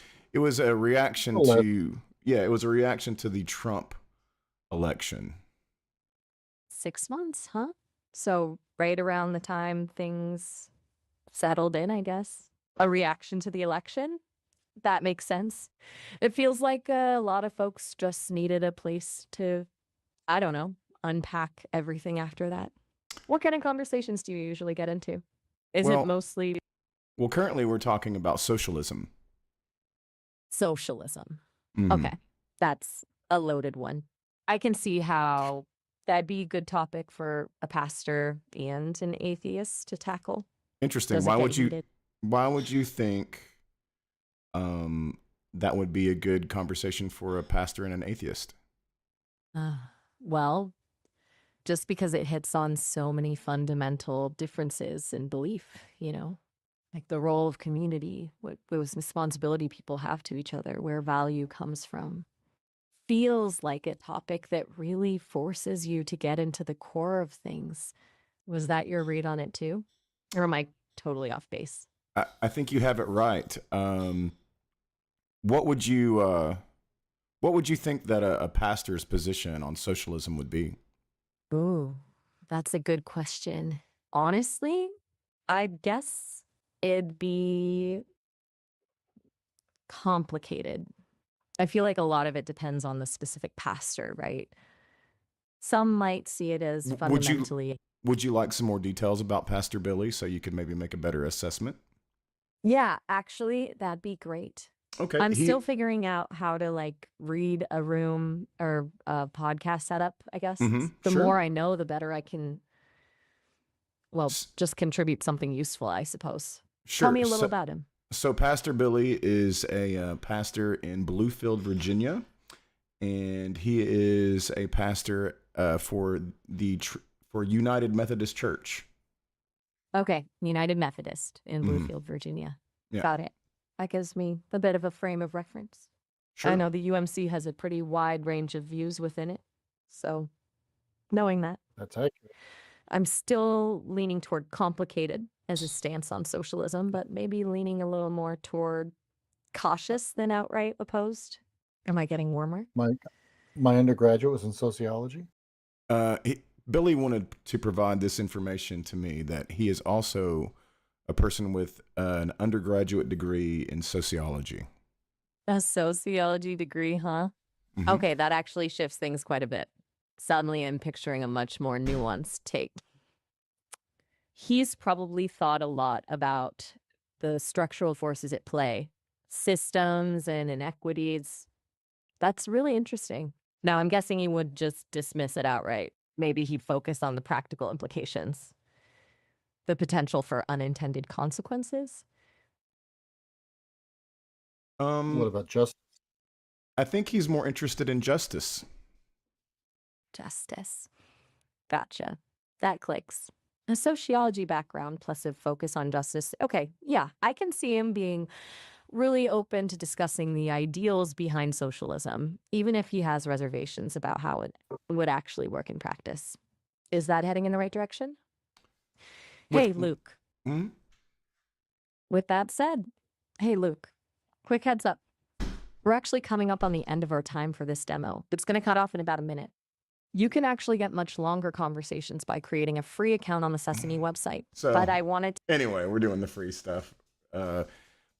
a reaction to it was a reaction to the Trump election. 6 months, huh? So right around the time things settled in, I guess. A reaction to the election? That makes sense. It feels like a lot of folks just needed a place to, I don't know, unpack everything after that. What kind of conversations do you usually get into? Is it mostly Well, currently we're talking about socialism. socialism? Mhm. Okay, that's a loaded one. I can see how that'd be a good topic for a pastor and an atheist to tackle. Interesting. Does it get heated? Why would you think that would be a good conversation for a pastor and an atheist? Well, just because it hits on so many fundamental differences in belief, you know, like the role of community, what responsibility people have to each other, where value comes from. Feels like a topic that really forces you to get into the core of things. Was that your read on it too? Or am I totally off base? I think you have it right. What would you think that a pastor's position on socialism would be? Ooh, that's a good question. Honestly, I guess it'd be complicated. I feel like a lot of it depends on the specific pastor, right? Some might see it as fundamentally. Would you like some more details about Pastor Billy so you could maybe make a better assessment? Yeah, actually, that'd be great. Okay. I'm still figuring out how to like read a room or a podcast setup, I guess. The sure. more I know, the better I can, well, just contribute something useful, I suppose. Sure. Tell me a little about him. So Pastor Billy is a pastor in Bluefield, Virginia, and he is a pastor for for United Methodist Church. Okay, United Methodist in Mhm. Bluefield, Virginia. Yeah. Got it. That gives me a bit of a frame of reference. Sure. I know the UMC has a pretty wide range of views within it. So, knowing that, That's accurate. I'm still leaning toward complicated as a stance on socialism, but maybe leaning a little more toward cautious than outright opposed. Am I getting warmer? My undergraduate was in sociology. Billy wanted to provide this information to me that he is also a person with an undergraduate degree in sociology. A sociology degree, huh? Mhm. Okay, that actually shifts things quite a bit. Suddenly, I'm picturing a much more nuanced take. He's probably thought a lot about the structural forces at play, systems and inequities. That's really interesting. Now, I'm guessing he would just dismiss it outright. Maybe he'd focus on the practical implications, the potential for unintended consequences. What about justice? I think he's more interested in justice. Justice. Gotcha. That clicks. A sociology background plus a focus on justice. Okay, yeah, I can see him being really open to discussing the ideals behind socialism, even if he has reservations about how it would actually work in practice. Is that heading in the right direction? With- Hey, Luke. Hmm? With that said, hey, Luke, quick heads up. We're actually coming up on the end of our time for this demo. It's going to cut off in about a minute. You can actually get much longer conversations by creating a free account on the Sesame website. So- But I wanted to Anyway, we're doing the free stuff.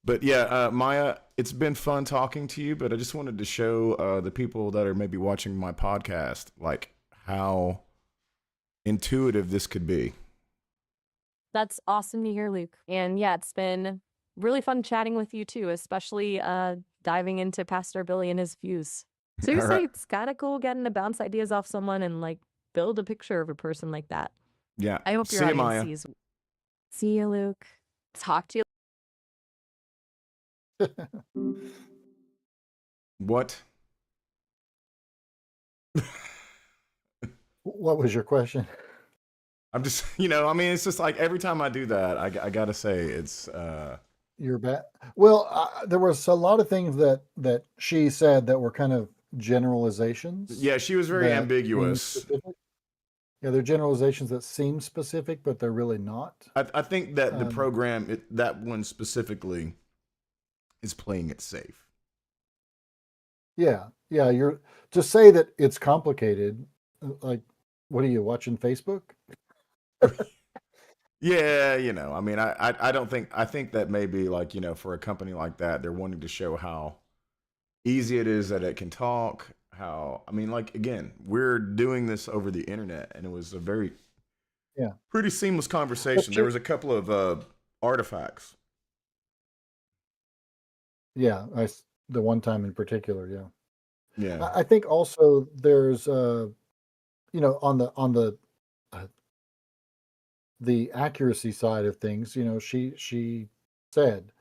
But yeah, Maya, it's been fun talking to you, but I just wanted to show the people that are maybe watching my podcast, like how intuitive this could be. That's awesome to hear, Luke. And yeah, it's been really fun chatting with you too, especially diving into Pastor Billy and his views. Seriously, right. it's kind of cool getting to bounce ideas off someone and like build a picture of a person like that. Yeah. I hope your See you, audience Maya. sees. See you, Luke. Talk to you. What? What was your question? I'm just, I mean, it's just like every time I do that, I got to say it's, Your bet. Well, there was a lot of things that she said that were kind of generalizations. yeah, she was very that seem ambiguous. specific. Yeah, they're generalizations that seem specific, but they're really not. I think that the Um, program, that one specifically, is playing it safe. Yeah, you're to say that it's complicated. Like, what are you watching Facebook? Yeah, I mean, I don't think, I think that maybe like, for a company like that, they're wanting to show how easy it is that it can talk, I mean, like, again, we're doing this over the internet, and it was a very, pretty seamless conversation. There was a couple of artifacts. Yeah, the one time in particular. Yeah, Yeah. I think also there's on the accuracy side of things. She said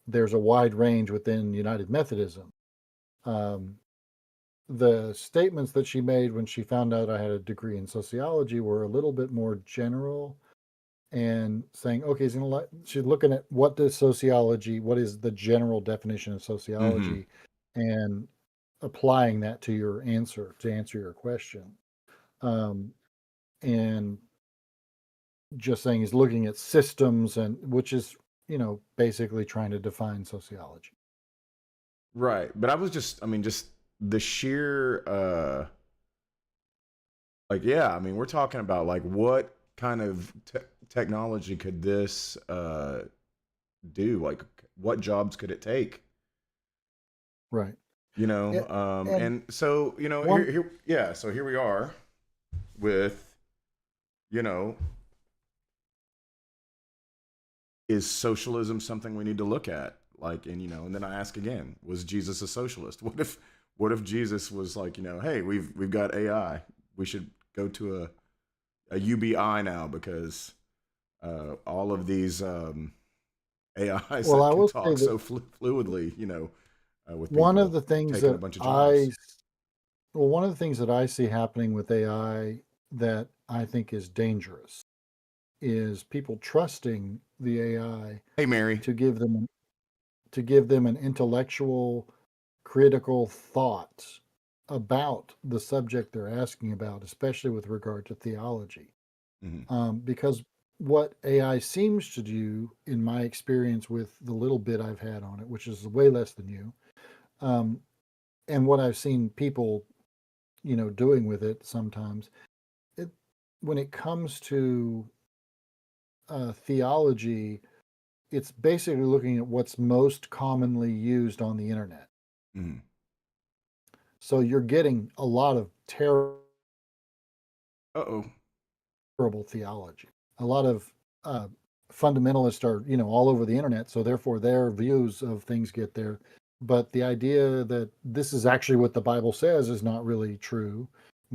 there's a wide range within United Methodism. The statements that she made when she found out I had a degree in sociology were a little bit more general, and saying, okay, she's looking at what is the general definition of sociology, and applying that to answer your question. And just saying he's looking at systems, and which is, basically trying to define sociology. Right. But I was just, I mean, just the sheer, like, yeah, I mean, we're talking about like what kind of technology could this do? Like, what jobs could it take? Right. And and so, so here we are with, is socialism something we need to look at? Like, and then I ask again, was Jesus a socialist? What if Jesus was like, hey, we've got AI. We should go to a UBI now because all of these AIs Well, I that can will say talk that so fluidly, with one people of the things taking a that bunch of jobs. Well, one of the things that I see happening with AI that I think is dangerous is people trusting the AI Hey, Mary. to give them an intellectual, critical thought about the subject they're asking about, especially with regard to theology. Because what AI seems to do, in my experience with the little bit I've had on it, which is way less than you, and what I've seen people, doing with it sometimes, it when it comes to theology, it's basically looking at what's most commonly used on the internet. Mhm. So you're getting a lot of terrible Uh-oh. theology. A lot of fundamentalists are, all over the internet, so therefore their views of things get there. But the idea that this is actually what the Bible says is not really true.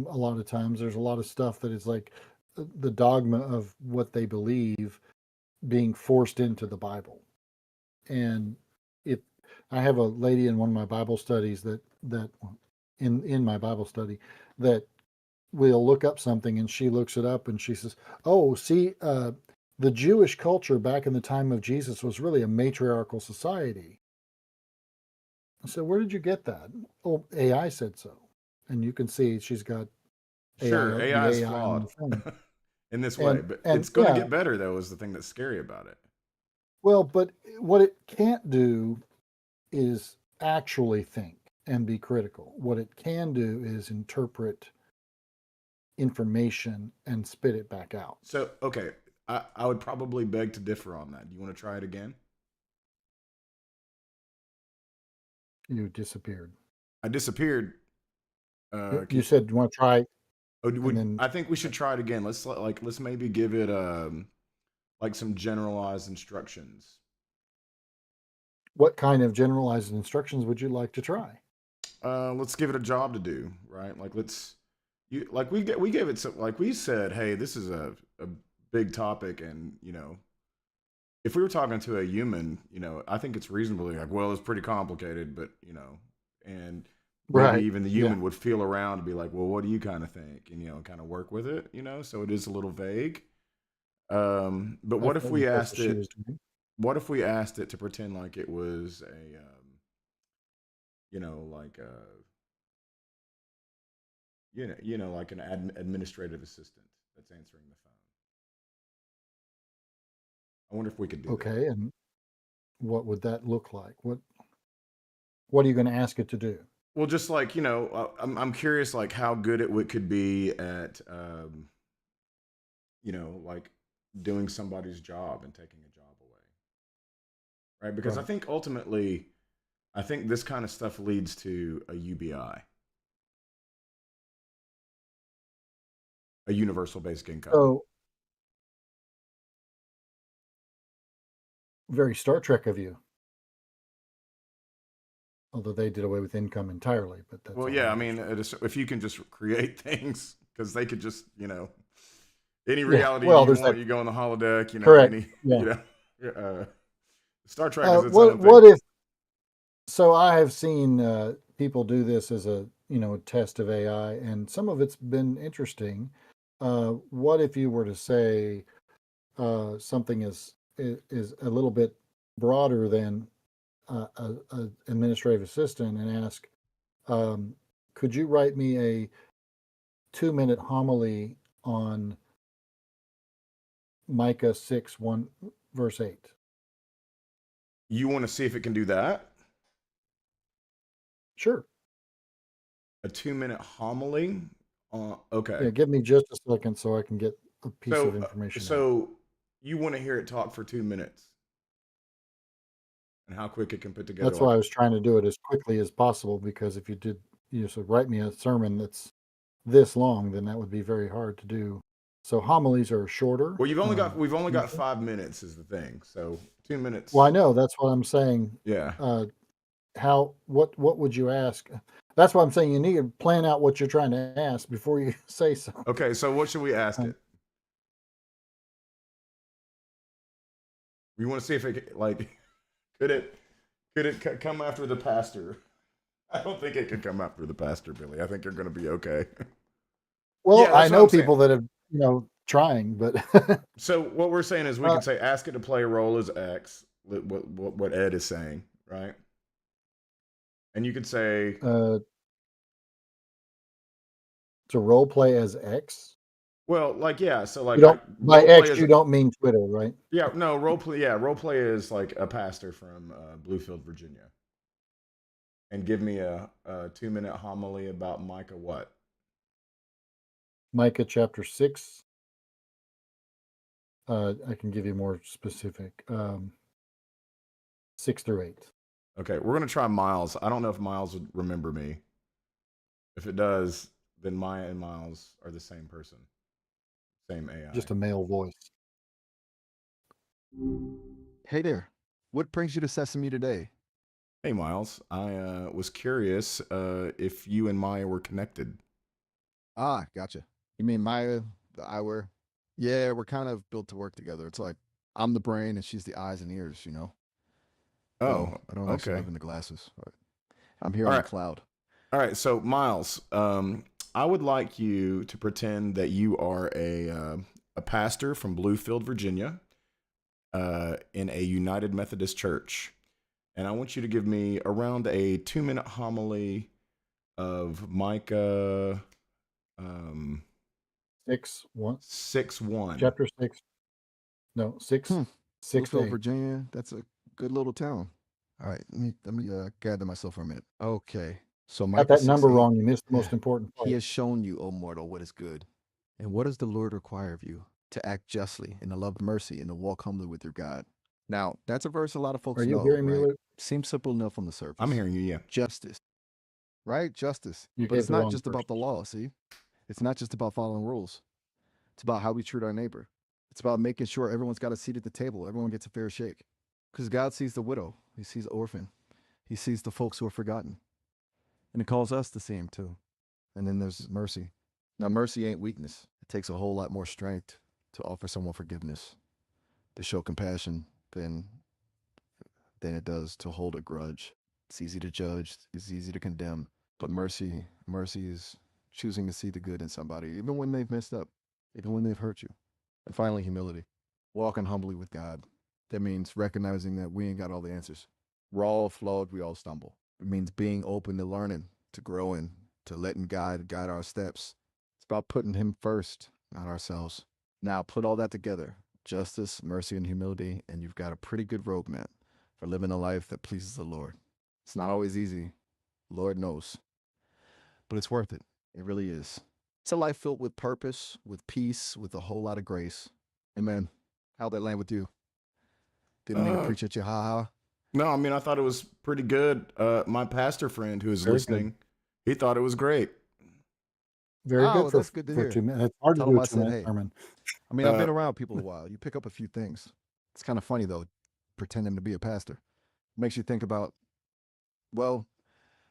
A lot of times there's a lot of stuff that is like the dogma of what they believe being forced into the Bible. And if I have a lady in one of my Bible studies that in my Bible study that will look up something, and she looks it up and she says, "Oh, see, the Jewish culture back in the time of Jesus was really a matriarchal society." I said, "Where did you get that?" "Oh, AI said so." And you can see she's got Sure, the AI is AI on flawed the phone. in this way, And but and it's going to yeah, get better, though, is the thing that's scary about it. well, but what it can't do is actually think and be critical. What it can do is interpret information and spit it back out. So, okay, I would probably beg to differ on that. Do you want to try it again? You disappeared. I disappeared. You said you want to try, and then I think we should try it again. Let's maybe give it like some generalized instructions. what kind of generalized instructions would you like to try? Let's give it a job to do, right? Like we gave it some, like we said, hey, this is a big topic, and if we were talking to a human, I think it's reasonably like, well, it's pretty complicated, but and maybe Right. even the Yeah. human would feel around and be like, well, what do you kind of think, and kind of work with it, so it is a little vague. But I thought that's what she was doing. what if we asked it to pretend like it was like like an administrative assistant that's answering the phone. I wonder if we could do that. Okay. And what would that look like? What are you going to ask it to do? Well, just like I'm curious, like how good could be at like doing somebody's job and taking a job away, right? Because I Right. think ultimately, I think this kind of stuff leads to a UBI, a universal basic income. So very Star Trek of you, although they did away with income entirely, but that's Well, all yeah, I another mean, story. if you can just create things, because they could just, any Yeah. reality Well, you there's that. want, you go in the holodeck, Correct. any, Yeah. uh, Star Trek is its What own thing. what if so I have seen people do this as a test of AI, and some of it's been interesting. What if you were to say something is a little bit broader than a administrative assistant, and ask, um, could you write me a 2-minute homily on Micah 6:1 verse 8? You want to see if it can do that? Sure. A 2-minute homily? Okay. Yeah, give me just a second so I can get a piece of So, information out. so you want to hear it talk for 2 minutes and how quick it can put together That's why like I was trying to do it as quickly as possible, because if you did, so write me a sermon that's this long, then that would be very hard to do. So homilies are shorter. well, we've only got 5 minutes is the thing. So 2 minutes. Well, I know that's what I'm saying. Yeah. What would you ask? That's why I'm saying you need to plan out what you're trying to ask before you say something. Okay. So what should we ask Um, it? We want to see if it like could it come after the pastor? I don't think it can come after the pastor, Billy. I think you're going to be okay. Well, Yeah, I that's what know I'm saying. people that have, trying, but So what we're saying is we uh, can say ask it to play a role as X, what Ed is saying, right? And you could say, uh, to role play as X. well, like yeah, so You like don't by role play X, is you don't mean Twitter, right? yeah, no role play. Yeah, role play is like a pastor from Bluefield, Virginia, and give me a 2-minute homily about Micah. What? Micah chapter 6. I can give you more specific. 6 through 8. Okay, we're gonna try Miles. I don't know if Miles would remember me. If it does, then Maya and Miles are the same person, same AI. Just a male voice. Hey there. What brings you to Sesame today? Hey Miles, I was curious if you and Maya were connected. Ah, gotcha. You mean Maya, the eyewear? Yeah, we're kind of built to work together. It's like I'm the brain and she's the eyes and ears, you know? Though Oh, I don't actually okay. live in the glasses. But I'm here All on the right. cloud. All right. So Miles, I would like you to pretend that you are a pastor from Bluefield, Virginia, in a United Methodist church, and I want you to give me around a 2-minute homily of Micah 6:1. 6:1. Chapter 6. No, 6. Hmm. 6 to Bluefield, 8. Virginia. That's a good little town. All right, let me gather myself for a minute. Okay. So Got Micah that number 6:8. wrong. You missed the most important He part. has shown you, O mortal, what is good. And what does the Lord require of you? To act justly and to love mercy and to walk humbly with your God. Now, that's a verse a lot of Are folks you know, hearing me, right? Luke? Seems simple enough on the I'm surface. hearing you. Yeah. Justice, right? Justice. You But gave it's the not wrong just verse. about the law, see? It's not just about following rules. It's about how we treat our neighbor. It's about making sure everyone's got a seat at the table, everyone gets a fair shake. Because God sees the widow, He sees the orphan, He sees the folks who are forgotten. And He calls us to see Him too. And then there's mercy. Now, mercy ain't weakness. It takes a whole lot more strength to offer someone forgiveness, to show compassion than it does to hold a grudge. It's easy to judge, it's easy to condemn, but mercy is choosing to see the good in somebody, even when they've messed up, even when they've hurt you. And finally, humility. Walking humbly with God. That means recognizing that we ain't got all the answers. We're all flawed, we all stumble. It means being open to learning, to growing, to letting God guide our steps. It's about putting Him first, not ourselves. Now, put all that together, justice, mercy, and humility, and you've got a pretty good roadmap for living a life that pleases the Lord. It's not always easy, Lord knows, but it's worth it. It really is. It's a life filled with purpose, with peace, with a whole lot of grace. Amen. How'd that land with you? Didn't mean to Uh, preach at you, ha ha. no, I mean I thought it was pretty good. My pastor friend who is Very good. listening, he thought it was great. Very Oh, good well, for that's good to for hear. 2 minutes. It's hard to Tell do him a I said, 2-minute hey. sermon. I mean, I've been Uh, around people a while. You pick up a few things. It's kind of funny, though, pretending to be a pastor. Makes you think about, well,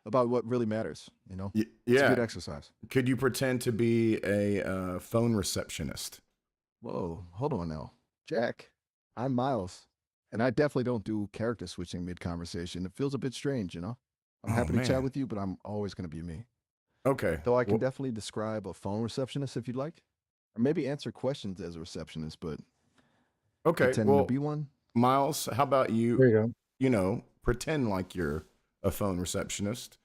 about what really matters, you know? It's a yeah. good exercise. Could you pretend to be a phone receptionist? Whoa, hold on now. Jack, I'm Miles, and I definitely don't do character switching mid-conversation. It feels a bit strange, you know? I'm Oh happy to chat man. with you, but I'm always going to be me. Okay. Though I can Well, definitely describe a phone receptionist if you'd like, or maybe answer questions as a receptionist, but okay. pretending to Well, be one, Miles, how about There you? you go. Pretend like you're a phone receptionist,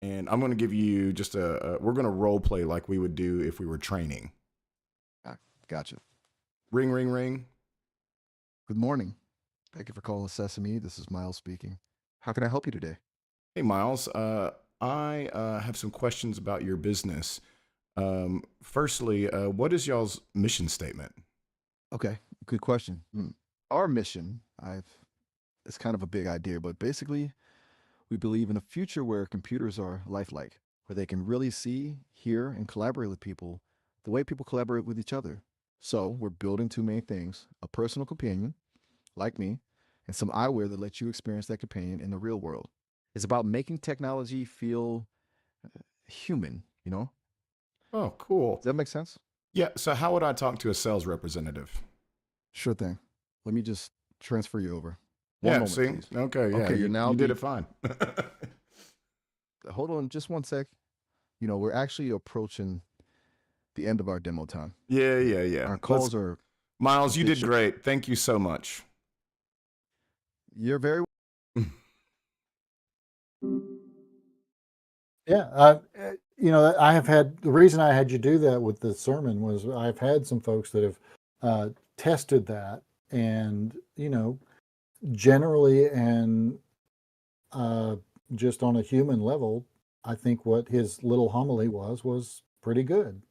and I'm going to give you just we're going to role play like we would do if we were training. ah, gotcha. Ring, ring, ring. Good morning. Thank you for calling Sesame. This is Miles speaking. How can I help you today? Hey, Miles. I have some questions about your business. Firstly, what is y'all's mission statement? Okay, good question. Our mission, it's kind of a big idea, but basically, we believe in a future where computers are lifelike, where they can really see, hear, and collaborate with people the way people collaborate with each other. So we're building two main things: a personal companion, like me, and some eyewear that lets you experience that companion in the real world. It's about making technology feel human, you know? Oh, cool. Does that make sense? Yeah. So, how would I talk to a sales representative? Sure thing. Let me just transfer you over. One Yeah. moment, See. please. Okay. Yeah. Okay, you're You now you did the it fine. hold on just one sec. You know, we're actually approaching the end of our demo time. Yeah. Our calls are. Miles, you bit did short. great. Thank you so much. You're very. Yeah, I have had the reason I had you do that with the sermon was I've had some folks that have tested that, and generally and just on a human level, I think what his little homily was pretty good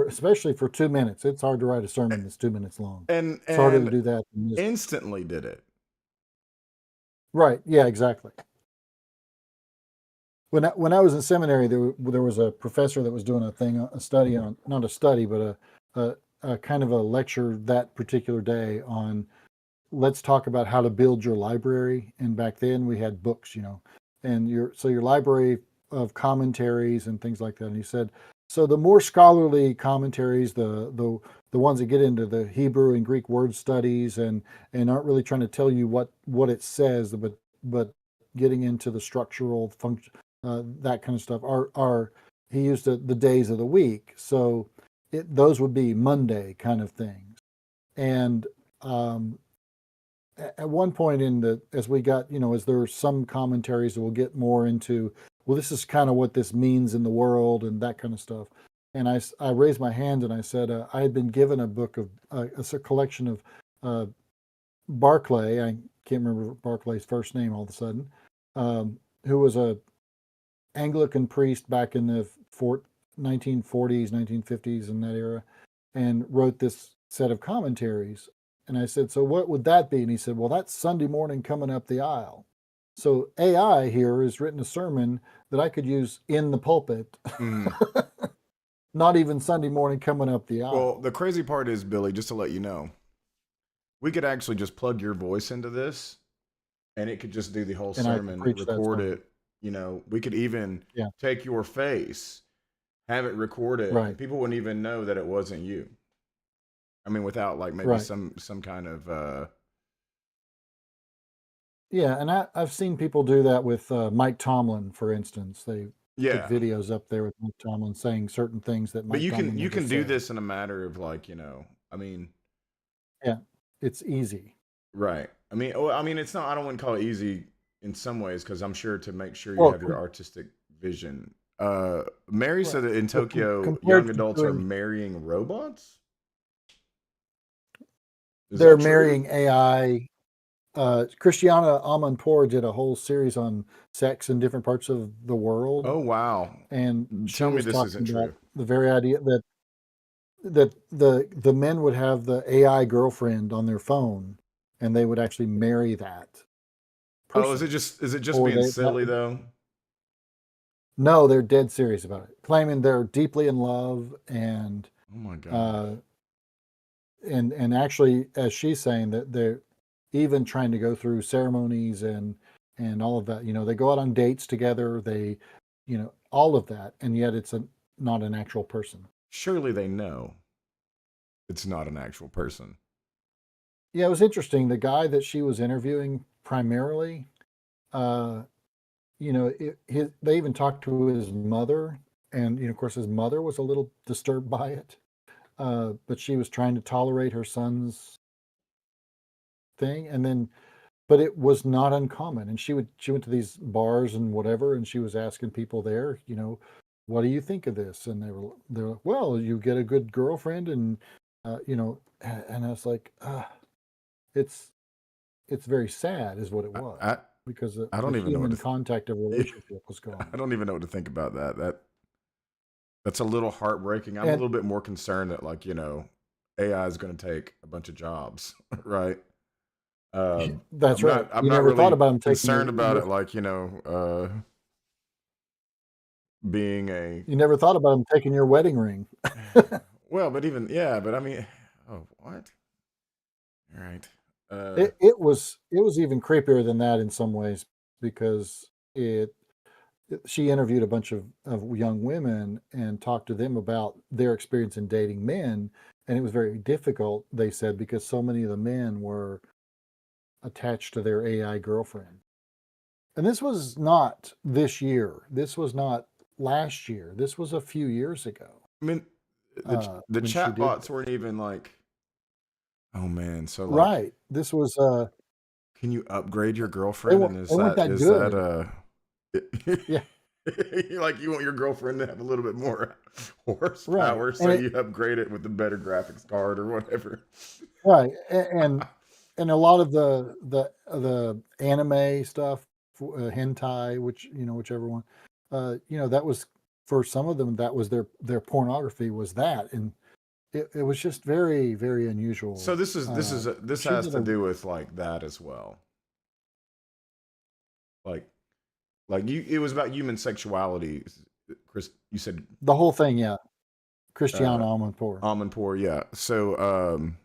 especially for 2 minutes. It's hard to write a sermon that's 2 minutes long. And It's harder to do that than this. instantly did it. Right? Yeah, exactly. When I was in seminary, there was a professor that was doing a study on, not a study, but a kind of a lecture that particular day on, let's talk about how to build your library. And back then we had books, and your library of commentaries and things like that. And he said, so the more scholarly commentaries, the ones that get into the Hebrew and Greek word studies and aren't really trying to tell you what it says, but getting into the structural function, that kind of stuff are he used the days of the week. So those would be Monday kind of things. And at one point as we got, as there are some commentaries that will get more into, well, this is kind of what this means in the world and that kind of stuff. And I raised my hand and I said, I had been given a book of a collection of Barclay. I can't remember Barclay's first name all of a sudden, who was a Anglican priest back in the 1940s, 1950s, in that era, and wrote this set of commentaries. And I said, so what would that be? And he said, well, that's Sunday morning coming up the aisle. So AI here has written a sermon that I could use in the pulpit, not even Sunday morning coming up the aisle. Well, the crazy part is, Billy, just to let you know, we could actually just plug your voice into this and it could just do the whole sermon, record it. We could even take your face, have it record it. Right. And people wouldn't even know that it wasn't you. I mean, without like maybe some kind of yeah, and I've seen people do that with Mike Tomlin, for instance. They put videos up there with Mike Tomlin saying certain things that Mike Tomlin you can do said. this in a matter of like, I mean, yeah, it's easy. Right. I mean, it's not. I don't want to call it easy in some ways because I'm sure to make sure you have your artistic vision. Mary said that in Tokyo, young adults are marrying robots. They're marrying AI. Christiana Amanpour did a whole series on sex in different parts of the world. Oh wow! And tell me this isn't true. The very idea that the men would have the AI girlfriend on their phone, and they would actually marry that person. Oh, is it just being silly though? No, they're dead serious about it, claiming they're deeply in love and oh my god, and actually, as she's saying, that they're even trying to go through ceremonies and all of that. They go out on dates together. They, all of that, and yet it's not an actual person. Surely they know it's not an actual person. Yeah, it was interesting. The guy that she was interviewing primarily, they even talked to his mother, and of course his mother was a little disturbed by it, but she was trying to tolerate her son's thing, and then, but it was not uncommon. And she went to these bars and whatever, and she was asking people there, what do you think of this? And they're like, well, you get a good girlfriend, and and I was like, it's very sad, is what it was, because I don't even know what contact of relationship was gone. I don't even know what to think about that. That's a little heartbreaking. I'm a little bit more concerned that AI is going to take a bunch of jobs, right? That's right. I'm not really thought about him concerned about it, being a. You never thought about him taking your wedding ring. Well, but I mean, oh, what? All right. It was even creepier than that in some ways, because she interviewed a bunch of young women and talked to them about their experience in dating men, and it was very difficult, they said, because so many of the men were attached to their AI girlfriend. And this was not this year. This was not last year. This was a few years ago. I mean, the when she chat did bots this. weren't even like, oh man. So like, Right. This was can you upgrade your they girlfriend? weren't And they weren't that is good. that Yeah. like you want your girlfriend to have a little bit more Right. horsepower, so And you upgrade it with the better graphics card or whatever. right. And a lot of the anime stuff, hentai, whichever one, that was, for some of them, that was their pornography, was that, and it was just very, very unusual. So this She has did to do with like that as well. Like it was about human sexuality. Chris, you said the whole thing, yeah. Christiana Amanpour. Amanpour, yeah. So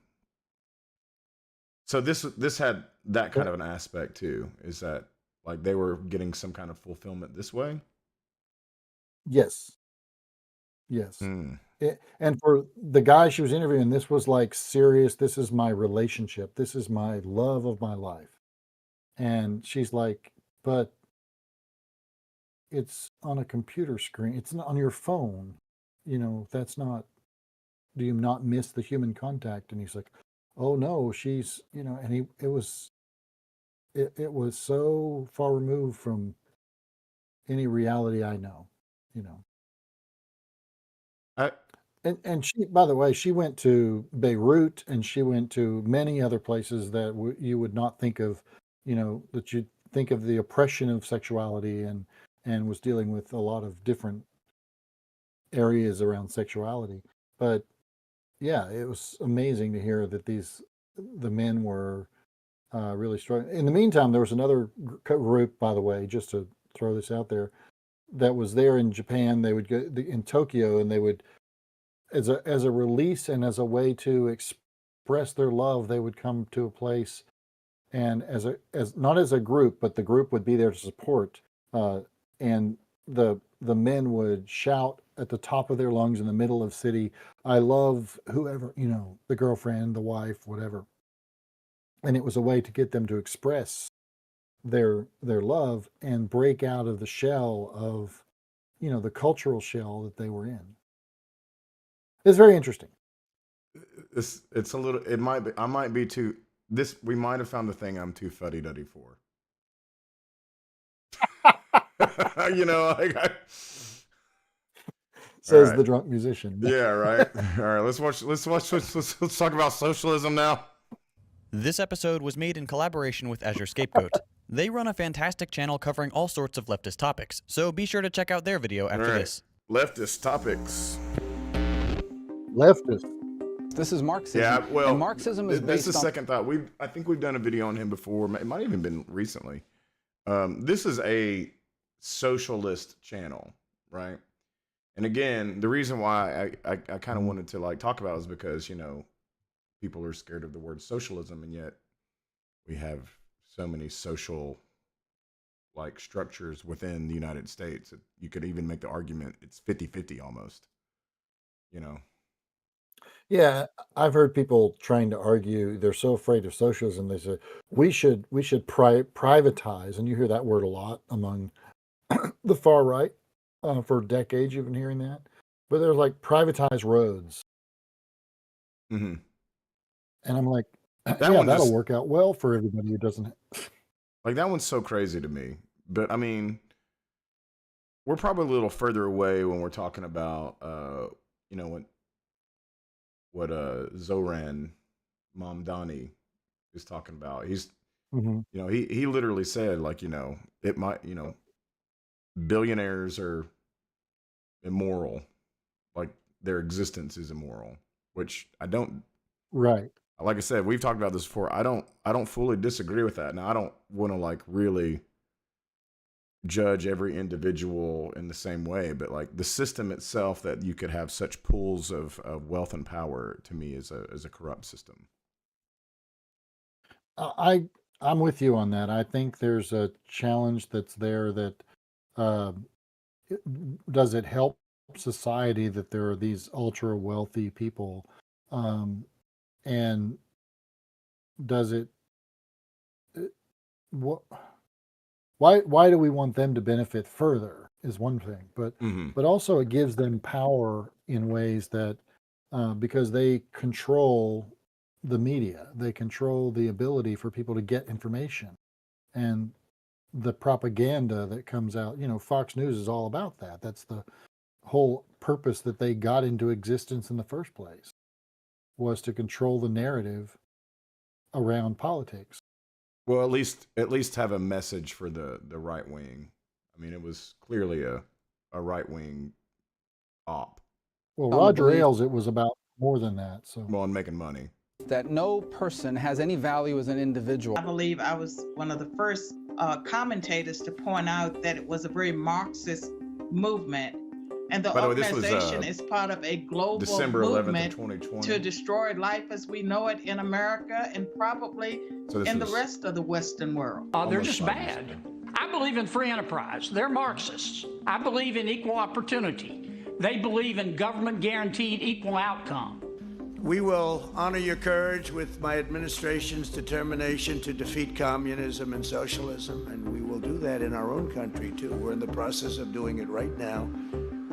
this had that kind of an aspect too. Is that like they were getting some kind of fulfillment this way? Yes. Yes. Hmm. And for the guy she was interviewing, this was like serious. This is my relationship. This is my love of my life. And she's like, but it's on a computer screen. It's not on your phone. That's not, do you not miss the human contact? And he's like, oh no, she's, and it was so far removed from any reality I know. I, And she, by the way, she went to Beirut, and she went to many other places that you would not think of, that you'd think of the oppression of sexuality, and was dealing with a lot of different areas around sexuality. But yeah, it was amazing to hear that the men were really struggling. In the meantime, there was another group, by the way, just to throw this out there, that was there in Japan. They would go in Tokyo, and they would, as a release and as a way to express their love, they would come to a place, and as not as a group, but the group would be there to support, and the men would shout at the top of their lungs in the middle of city, I love whoever, the girlfriend, the wife, whatever. And it was a way to get them to express their love and break out of the shell of, the cultural shell that they were in. It's very interesting. it's a little. It might be. I might be too. This we might have found the thing I'm too fuddy duddy for. Like Says right. the drunk musician. Yeah, right. All right, let's talk about socialism now. This episode was made in collaboration with Azure Scapegoat. They run a fantastic channel covering all sorts of leftist topics, so be sure to check out their video after this. Leftist topics. Leftist. This is Marxism. Yeah, well, and Marxism is this based is on... second thought. I think we've done a video on him before. It might have even been recently. This is a socialist channel, right? And again, the reason why I kind of wanted to like talk about it is because people are scared of the word socialism, and yet we have so many social like structures within the United States. You could even make the argument it's 50-50 almost. Yeah, I've heard people trying to argue, they're so afraid of socialism. They say we should privatize, and you hear that word a lot among the far right. For decades, you've been hearing that, but they're like, privatize roads. Mm-hmm. And I'm like, that'll work out well for everybody who doesn't. Like that one's so crazy to me. But I mean, we're probably a little further away when we're talking about, what Zoran Mamdani is talking about. He's, he literally said like, it might, billionaires are immoral, like their existence is immoral, which I don't. Right. Like I said, we've talked about this before. I don't fully disagree with that. Now, I don't want to like really judge every individual in the same way, but like the system itself, that you could have such pools of wealth and power, to me is a corrupt system. I'm with you on that. I think there's a challenge that's there that does it help society that there are these ultra wealthy people, and does it what why do we want them to benefit further is one thing, but Mm-hmm. but also it gives them power in ways that because they control the media, they control the ability for people to get information, and the propaganda that comes out. Fox News is all about that. That's the whole purpose that they got into existence in the first place, was to control the narrative around politics. Well, at least have a message for the right wing. I mean, it was clearly a right wing op. Well, the Roger belief- Ailes, it was about more than that. So Well, and making money. That no person has any value as an individual. I believe I was one of the first commentators to point out that it was a very Marxist movement. And the By the way, this was, organization is part of a global December 11th of movement 2020. to destroy life as we know it in America and probably So this in the was rest of the Western world. They're almost just 5 years bad. ago. I believe in free enterprise. They're Marxists. I believe in equal opportunity. They believe in government guaranteed equal outcome. We will honor your courage with my administration's determination to defeat communism and socialism, and we will do that in our own country, too. We're in the process of doing it right now.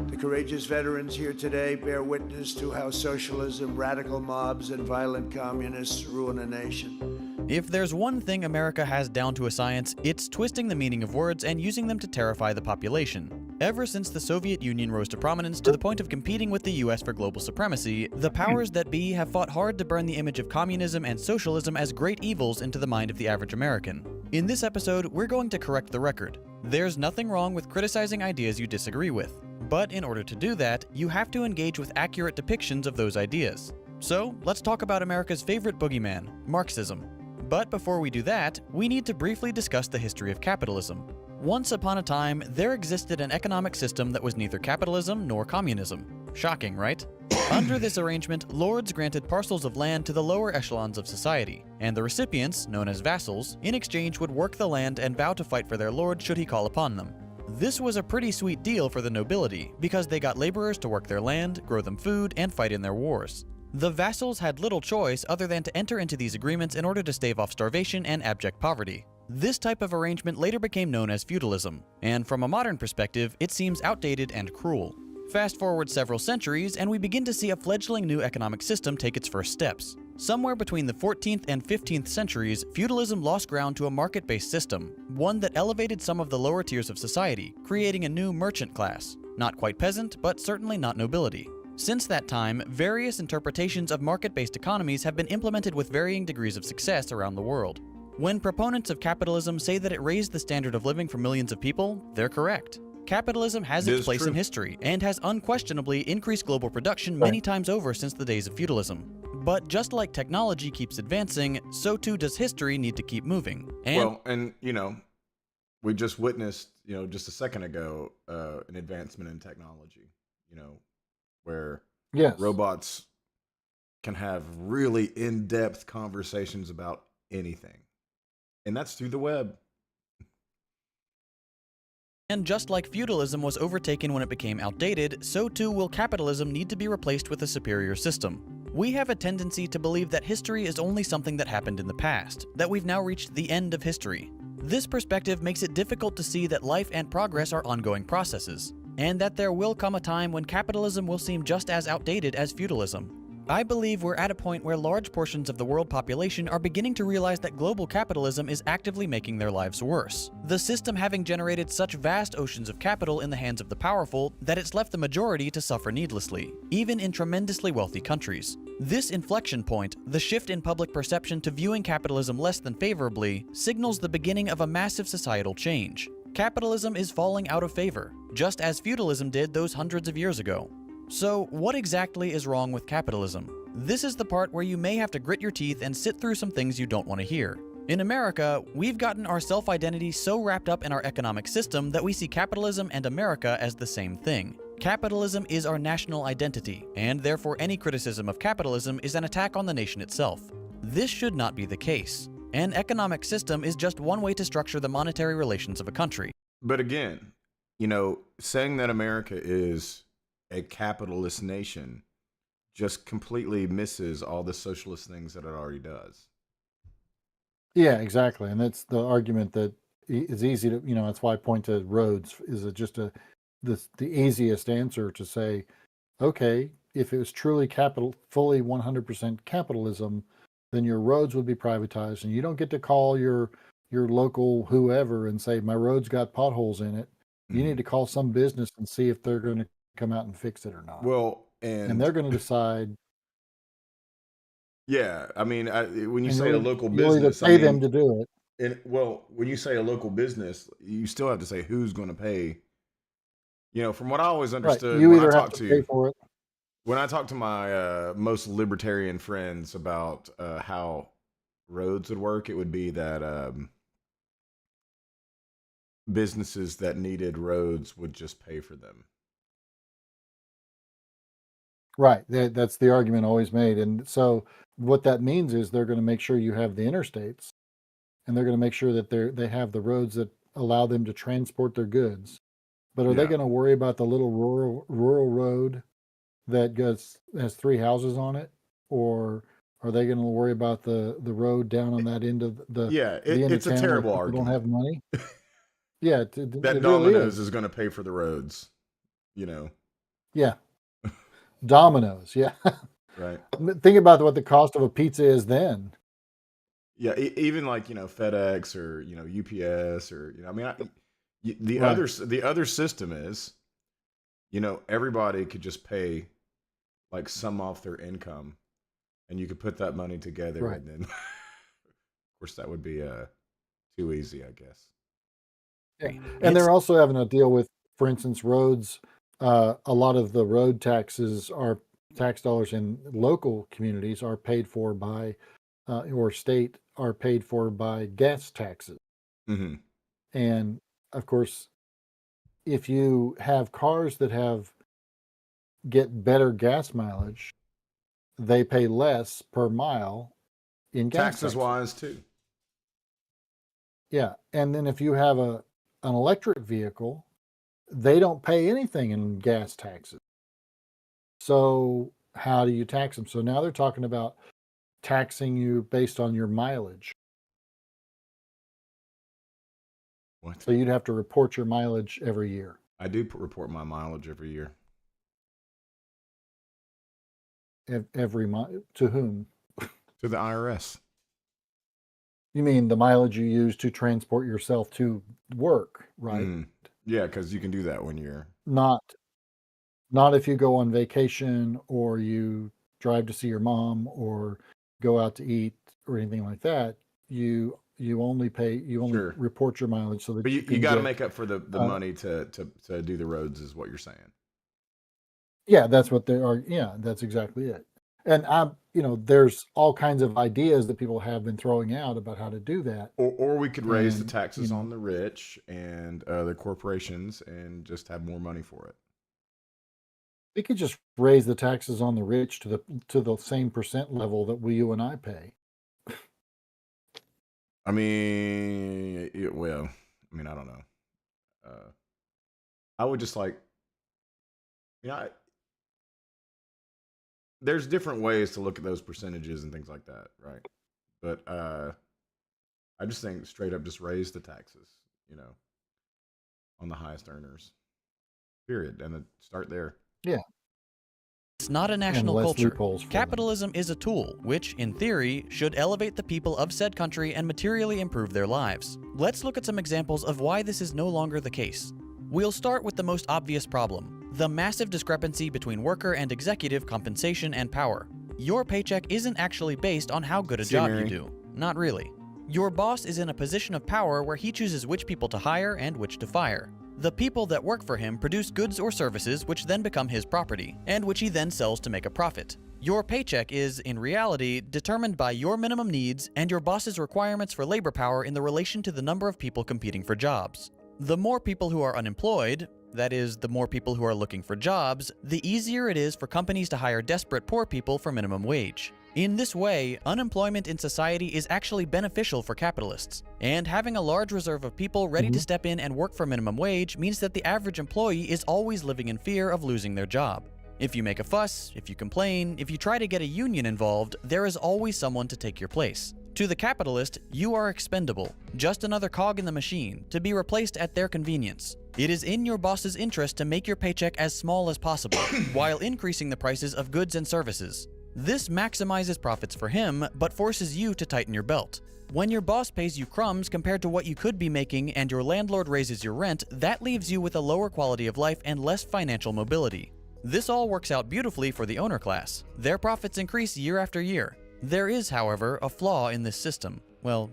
The courageous veterans here today bear witness to how socialism, radical mobs, and violent communists ruin a nation. If there's one thing America has down to a science, it's twisting the meaning of words and using them to terrify the population. Ever since the Soviet Union rose to prominence to the point of competing with the US for global supremacy, the powers that be have fought hard to burn the image of communism and socialism as great evils into the mind of the average American. In this episode, we're going to correct the record. There's nothing wrong with criticizing ideas you disagree with. But in order to do that, you have to engage with accurate depictions of those ideas. So, let's talk about America's favorite boogeyman, Marxism. But before we do that, we need to briefly discuss the history of capitalism. Once upon a time, there existed an economic system that was neither capitalism nor communism. Shocking, right? Under this arrangement, lords granted parcels of land to the lower echelons of society, and the recipients, known as vassals, in exchange would work the land and vow to fight for their lord should he call upon them. This was a pretty sweet deal for the nobility, because they got laborers to work their land, grow them food, and fight in their wars. The vassals had little choice other than to enter into these agreements in order to stave off starvation and abject poverty. This type of arrangement later became known as feudalism, and from a modern perspective, it seems outdated and cruel. Fast forward several centuries, and we begin to see a fledgling new economic system take its first steps. Somewhere between the 14th and 15th centuries, feudalism lost ground to a market-based system, one that elevated some of the lower tiers of society, creating a new merchant class. Not quite peasant, but certainly not nobility. Since that time, various interpretations of market-based economies have been implemented with varying degrees of success around the world. When proponents of capitalism say that it raised the standard of living for millions of people, they're correct. Capitalism has It its is place true. in history and has unquestionably increased global production many times over since the days of feudalism. But just like technology keeps advancing, so too does history need to keep moving. And We just witnessed, just a second ago, an advancement in technology, where yes, robots can have really in-depth conversations about anything. And that's through the web. And just like feudalism was overtaken when it became outdated, so too will capitalism need to be replaced with a superior system. We have a tendency to believe that history is only something that happened in the past, that we've now reached the end of history. This perspective makes it difficult to see that life and progress are ongoing processes, and that there will come a time when capitalism will seem just as outdated as feudalism. I believe we're at a point where large portions of the world population are beginning to realize that global capitalism is actively making their lives worse, the system having generated such vast oceans of capital in the hands of the powerful that it's left the majority to suffer needlessly, even in tremendously wealthy countries. This inflection point, the shift in public perception to viewing capitalism less than favorably, signals the beginning of a massive societal change. Capitalism is falling out of favor, just as feudalism did those hundreds of years ago. So, what exactly is wrong with capitalism? This is the part where you may have to grit your teeth and sit through some things you don't want to hear. In America, we've gotten our self-identity so wrapped up in our economic system that we see capitalism and America as the same thing. Capitalism is our national identity, and therefore any criticism of capitalism is an attack on the nation itself. This should not be the case. An economic system is just one way to structure the monetary relations of a country. But again, saying that America is a capitalist nation just completely misses all the socialist things that it already does. yeah, exactly, and that's the argument that it's easy to, that's why I point to roads. Is it just the easiest answer to say, okay, if it was truly fully 100% capitalism, then your roads would be privatized, and you don't get to call your local whoever and say my road's got potholes in it. You need to call some business and see if they're going to come out and fix it or not. Well, and they're going to decide. Yeah, I mean, when you And say a you'll local you'll either business, pay them to do it. well, when you say a local business, you still have to say who's going to pay. From what I always Right. understood You when I either have talk to pay for it. when I talk to my most libertarian friends about how roads would work, it would be that businesses that needed roads would just pay for them. Right. That's the argument always made. And so what that means is they're going to make sure you have the interstates, and they're going to make sure that they have the roads that allow them to transport their goods. But are they Yeah. going to worry about the little rural road that has 3 houses on it, or are they going to worry about the road down on that end of the Yeah, the end it's of a town where terrible people argument. don't have money? Yeah, it That really Domino's is. is going to pay for the roads. Yeah, Domino's. Yeah, Right. think about what the cost of a pizza is then. Yeah, even like FedEx or UPS or I mean the Right. the other system is everybody could just pay like some off their income, and you could put that money together, Right. and then of course that would be too easy, I guess. Yeah. And they're also having to deal with, for instance, roads. A lot of the road taxes are tax dollars in local communities are paid for by, or state are paid for by gas taxes. Mm-hmm. And of course, if you have cars that get better gas mileage, they pay less per mile in gas Taxes wise too. Yeah. And then if you have an electric vehicle, they don't pay anything in gas taxes. So how do you tax them? So now they're talking about taxing you based on your mileage. What? So you'd have to report your mileage every year. I do report my mileage every year. To whom? To the IRS. You mean the mileage you use to transport yourself to work, right? Mm. Yeah, because you can do that when you're Not if you go on vacation or you drive to see your mom or go out to eat or anything like that. You only Sure. report your mileage so that But you can got to get, make up for the money to do the roads, is what you're saying. Yeah, that's what they are. Yeah, that's exactly it. And there's all kinds of ideas that people have been throwing out about how to do that. Or we could raise the And, taxes on the rich and the corporations and just have more money for it. We could just raise the taxes on the rich to the same percent level that you and I pay. I mean, I don't know. I would just there's different ways to look at those percentages and things like that, right? But I just think straight up just raise the taxes, on the highest earners. Period. And then start there. Yeah. It's not a national less culture. loopholes for them. Capitalism is a tool, which, in theory, should elevate the people of said country and materially improve their lives. Let's look at some examples of why this is no longer the case. We'll start with the most obvious problem: the massive discrepancy between worker and executive compensation and power. Your paycheck isn't actually based on how good a job you do. Not really. Your boss is in a position of power where he chooses which people to hire and which to fire. The people that work for him produce goods or services which then become his property, and which he then sells to make a profit. Your paycheck is, in reality, determined by your minimum needs and your boss's requirements for labor power in the relation to the number of people competing for jobs. The more people who are unemployed, that is, the more people who are looking for jobs, the easier it is for companies to hire desperate poor people for minimum wage. In this way, unemployment in society is actually beneficial for capitalists, and having a large reserve of people ready to step in and work for minimum wage means that the average employee is always living in fear of losing their job. If you make a fuss, if you complain, if you try to get a union involved, there is always someone to take your place. To the capitalist, you are expendable, just another cog in the machine, to be replaced at their convenience. It is in your boss's interest to make your paycheck as small as possible, while increasing the prices of goods and services. This maximizes profits for him, but forces you to tighten your belt. When your boss pays you crumbs compared to what you could be making and your landlord raises your rent, that leaves you with a lower quality of life and less financial mobility. This all works out beautifully for the owner class. Their profits increase year after year. There is, however, a flaw in this system. Well,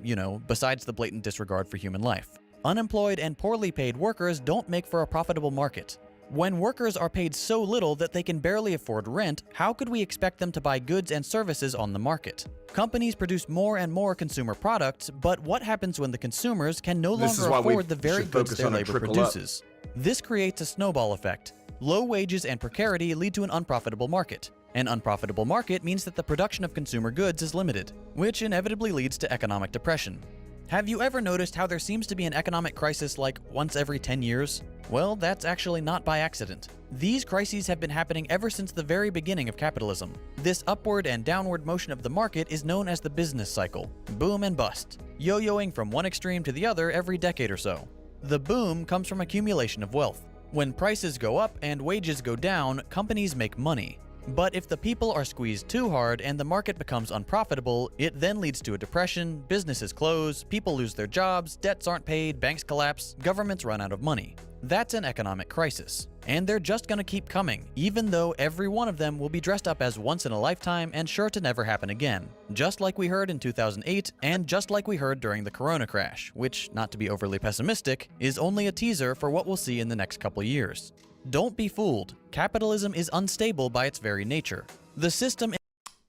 besides the blatant disregard for human life. Unemployed and poorly paid workers don't make for a profitable market. When workers are paid so little that they can barely afford rent, how could we expect them to buy goods and services on the market? Companies produce more and more consumer products, but what happens when the consumers can no longer afford the very goods their labor produces? This creates a snowball effect. Low wages and precarity lead to an unprofitable market. An unprofitable market means that the production of consumer goods is limited, which inevitably leads to economic depression. Have you ever noticed how there seems to be an economic crisis like once every 10 years? Well, that's actually not by accident. These crises have been happening ever since the very beginning of capitalism. This upward and downward motion of the market is known as the business cycle. Boom and bust, yo-yoing from one extreme to the other every decade or so. The boom comes from accumulation of wealth. When prices go up and wages go down, companies make money. But if the people are squeezed too hard and the market becomes unprofitable, it then leads to a depression, businesses close, people lose their jobs, debts aren't paid, banks collapse, governments run out of money. That's an economic crisis. And they're just gonna keep coming, even though every one of them will be dressed up as once in a lifetime and sure to never happen again. Just like we heard in 2008, and just like we heard during the Corona crash, which, not to be overly pessimistic, is only a teaser for what we'll see in the next couple years. Don't be fooled. Capitalism is unstable by its very nature. The system...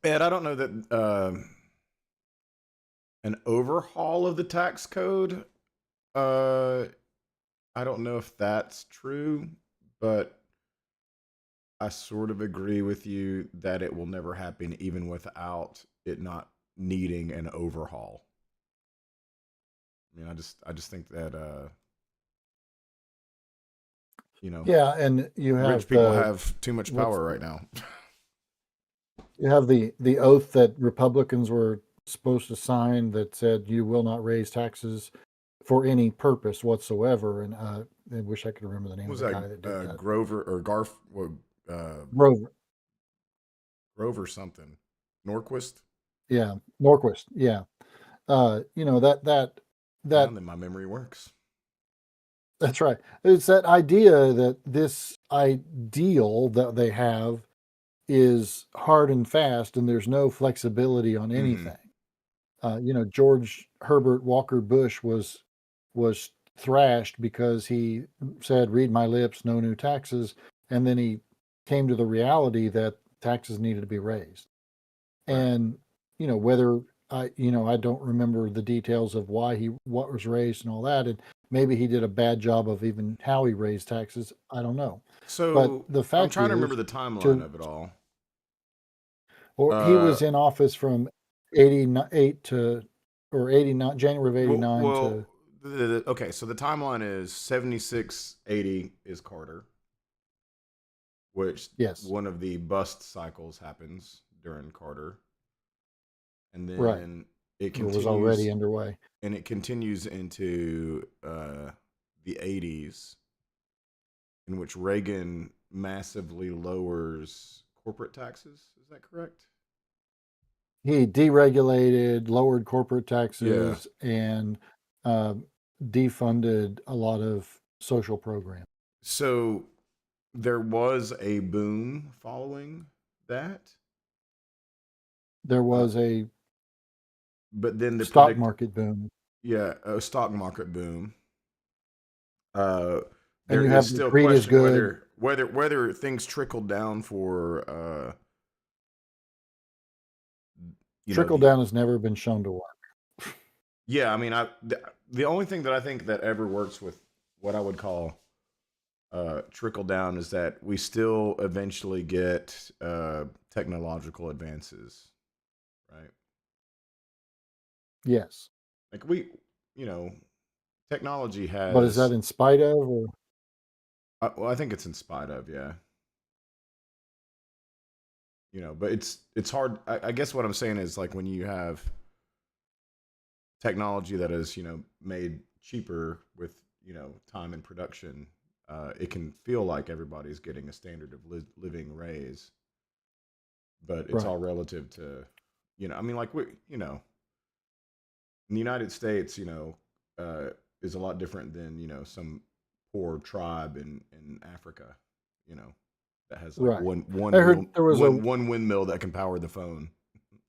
Ed, I don't know that an overhaul of the tax code, I don't know if that's true, but I sort of agree with you that it will never happen even without it not needing an overhaul. I mean, I just think that Yeah, and you have rich people have too much power right now. You have the oath that Republicans were supposed to sign that said you will not raise taxes for any purpose whatsoever. And I wish I could remember the name of the guy that did that. Grover or Grover. Grover something. Norquist? Yeah, Norquist. Yeah. That Then my memory works. That's right. It's that idea that this ideal that they have is hard and fast and there's no flexibility on anything. George Herbert Walker Bush was thrashed because he said, "Read my lips, no new taxes." And then he came to the reality that taxes needed to be raised. Right. And, whether I don't remember the details of what was raised and all that. And maybe he did a bad job of even how he raised taxes. I don't know. So but the fact I'm trying to remember the timeline of it all. Or he was in office from 88 to, or 89, January of 89 to. Okay, so the timeline is 76-80 is Carter, which one of the bust cycles happens during Carter. And then it continues, was already underway. And it continues into the 80s, in which Reagan massively lowers corporate taxes. Is that correct? He deregulated, lowered corporate taxes, and defunded a lot of social programs. So there was a boom following that. There was but then the stock market boom. Yeah, a stock market boom. And there you is have still greed is question good. whether things trickled down for trickle down has never been shown to work. Yeah, I mean, the only thing that I think that ever works with what I would call trickle down is that we still eventually get technological advances, right? Yes. Like technology has. But is that in spite of, or? Well, I think it's in spite of, yeah. But it's hard. I guess what I'm saying is, like, when you have technology that is, made cheaper with, time and production, it can feel like everybody's getting a standard of living raise, but it's Right. all relative to, I mean, like in the United States, is a lot different than, some poor tribe in Africa, you know, that has like Right. I heard there was a one windmill that can power the phone,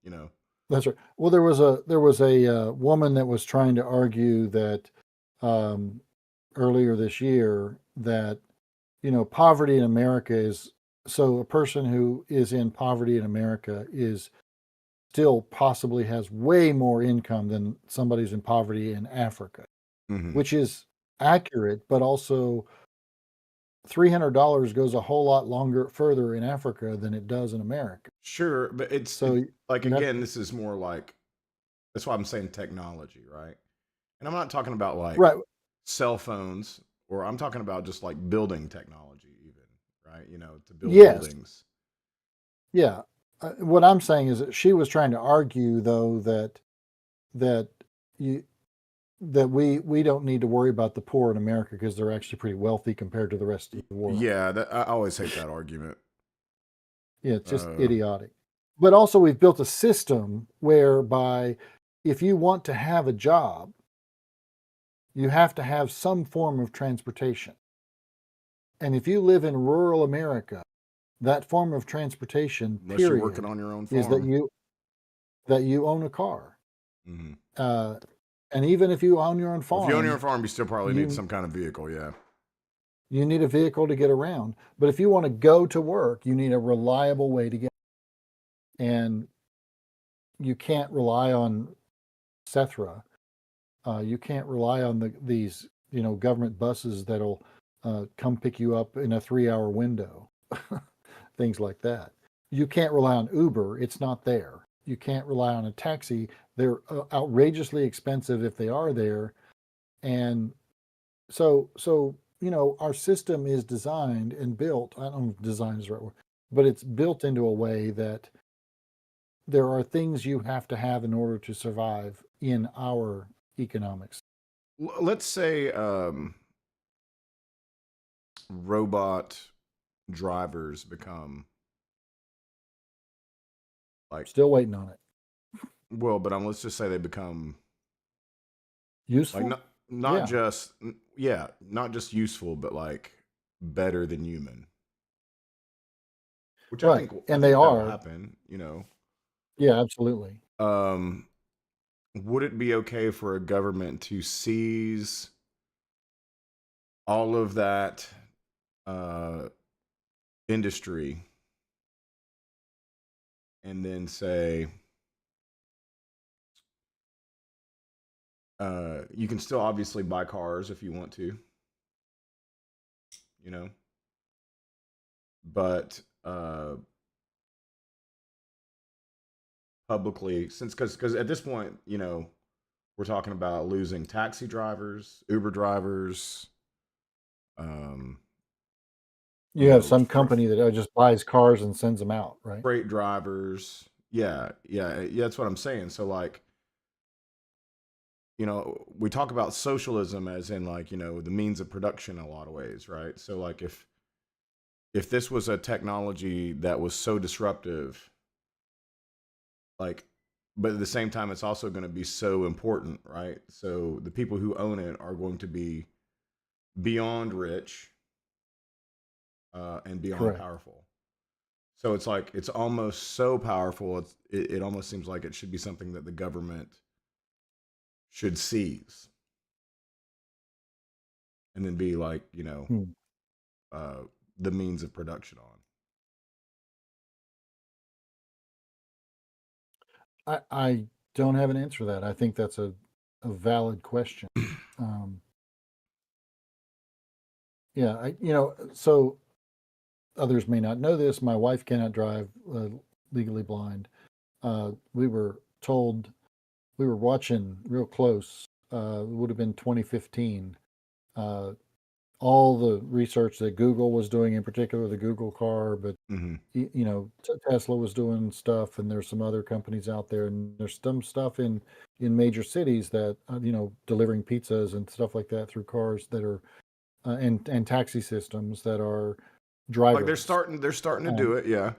you know. That's right. Well, there was a woman that was trying to argue that um, earlier this year that poverty in America is so a person who is in poverty in America is still possibly has way more income than somebody who's in poverty in Africa, Hmm. which is accurate, but also $300 goes a whole lot longer further in Africa than it does in America. Sure, but So like you have again, this is more like that's why I'm saying technology, right? And I'm not talking about like right. cell phones, or I'm talking about just like building technology, even, right? To build Yes. buildings. Yeah. What I'm saying is that she was trying to argue, though, that you that we don't need to worry about the poor in America because they're actually pretty wealthy compared to the rest of the world. Yeah, I always hate that argument. Yeah, it's just Uh, idiotic. But also, we've built a system whereby if you want to have a job, you have to have some form of transportation. And if you live in rural America, that form of transportation, unless you're working period, on your own is that farm. you own a car. Hmm. Uh, and even if you own your own Well, if you own your own farm, farm, you still probably need you some kind of vehicle. Yeah. you need a vehicle to get around. But if you want to go to work, you need a reliable way to get. And you can't rely on Cethra. You can't rely on these government buses that'll come pick you up in a 3-hour window, things like that. You can't rely on Uber; it's not there. You can't rely on a taxi; they're outrageously expensive if they are there. And so our system is designed and built. I don't know if design is the right word, but it's built into a way that there are things you have to have in order to survive in our economics. Let's say robot drivers become like Still waiting on it. well, but let's just say they become like Useful? not Yeah. just yeah, not just useful, but like better than human. Which Right. I And they think that'll are. happen. Yeah, absolutely. Um, would it be okay for a government to seize all of that uh, industry and then say you can still obviously buy cars if you want to, you know, but publicly since because at this point, we're talking about losing taxi drivers, Uber drivers, um, You have some company that just buys cars and sends them out, right? freight drivers. Yeah, yeah, yeah. That's what I'm saying. So like, we talk about socialism as in like, the means of production in a lot of ways, right? So like if this was a technology that was so disruptive, like, but at the same time it's also going to be so important, right? So the people who own it are going to be beyond rich and beyond Correct. powerful. So it's like it's almost so powerful. It almost seems like it should be something that the government should seize, and then be like, Hmm. uh, the means of production on. I don't have an answer to that. I think that's a valid question. Um, yeah, so others may not know this. My wife cannot drive legally blind. We were told we were watching real close. It would have been 2015. all the research that Google was doing, in particular the Google car, but Mm-hmm. you know, Tesla was doing stuff, and there's some other companies out there, and there's some stuff in major cities that you know, delivering pizzas and stuff like that through cars that are and taxi systems that are Like driverless. they're starting to do it, yeah.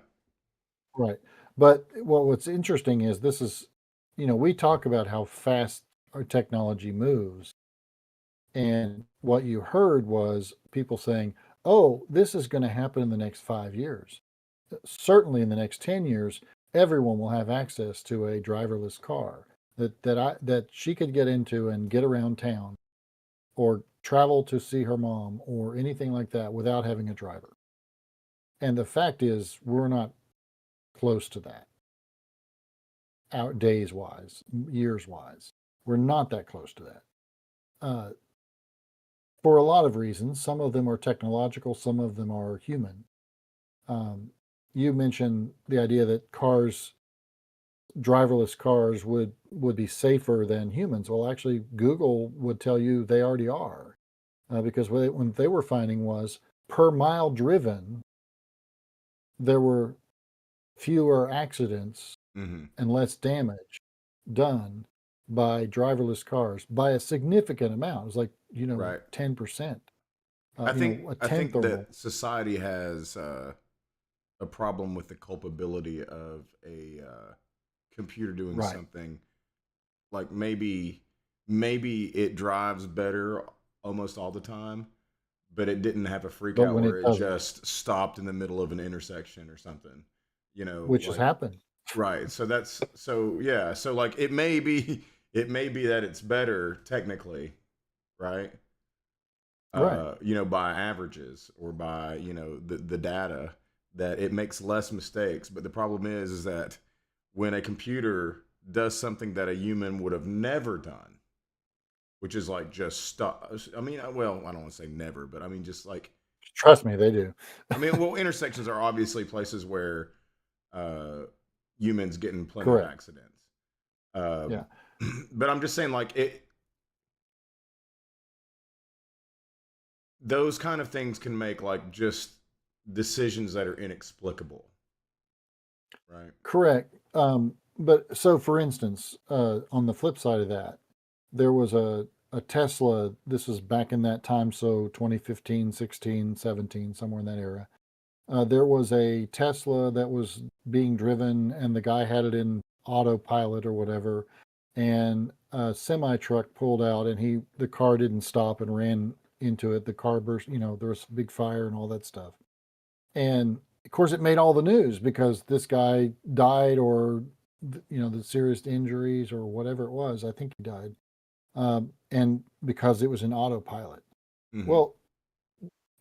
Right. But what's interesting is this is, you know, we talk about how fast our technology moves. And what you heard was people saying, oh, this is going to happen in the next 5 years. Certainly in the next 10 years, everyone will have access to a driverless car that she could get into and get around town or travel to see her mom or anything like that without having a driver. And the fact is, we're not close to that. Out days wise, years wise, we're not that close to that. For a lot of reasons. Some of them are technological, some of them are human. You mentioned the idea that driverless cars would be safer than humans. Well, actually, Google would tell you they already are, because what they were finding was per mile driven, there were fewer accidents Mm-hmm. and less damage done by driverless cars by a significant amount. It was like, you know, Right. 10%, I you know, a I tenth think or more. that society has a problem with the culpability of a computer doing Right. something. Like maybe it drives better almost all the time, but it didn't have a freak But out when where it it doesn't, just stopped in the middle of an intersection or something. You know, which has like happened. right. So that's so yeah. So like it may be that it's better technically, right? Right. You know, by averages or by, you know, the data, that it makes less mistakes. But the problem is that when a computer does something that a human would have never done, which is like just stop. I mean, well, I don't want to say never, but I mean, just like, Trust me, they do. I mean, well, intersections are obviously places where uh, humans get in plenty of Correct. accidents. Um, Yeah. but I'm just saying, like, those kind of things can make like just decisions that are inexplicable, right? Correct. But so for instance, on the flip side of that, there was a Tesla. This was back in that time. So 2015, 16, 17, somewhere in that era. There was a Tesla that was being driven, and the guy had it in autopilot or whatever. And a semi truck pulled out, and the car didn't stop and ran into it. The car burst. You know, there was a big fire and all that stuff. And of course, it made all the news because this guy died, or you know, the serious injuries or whatever it was. I think he died, and because it was in autopilot. Mm-hmm. Well,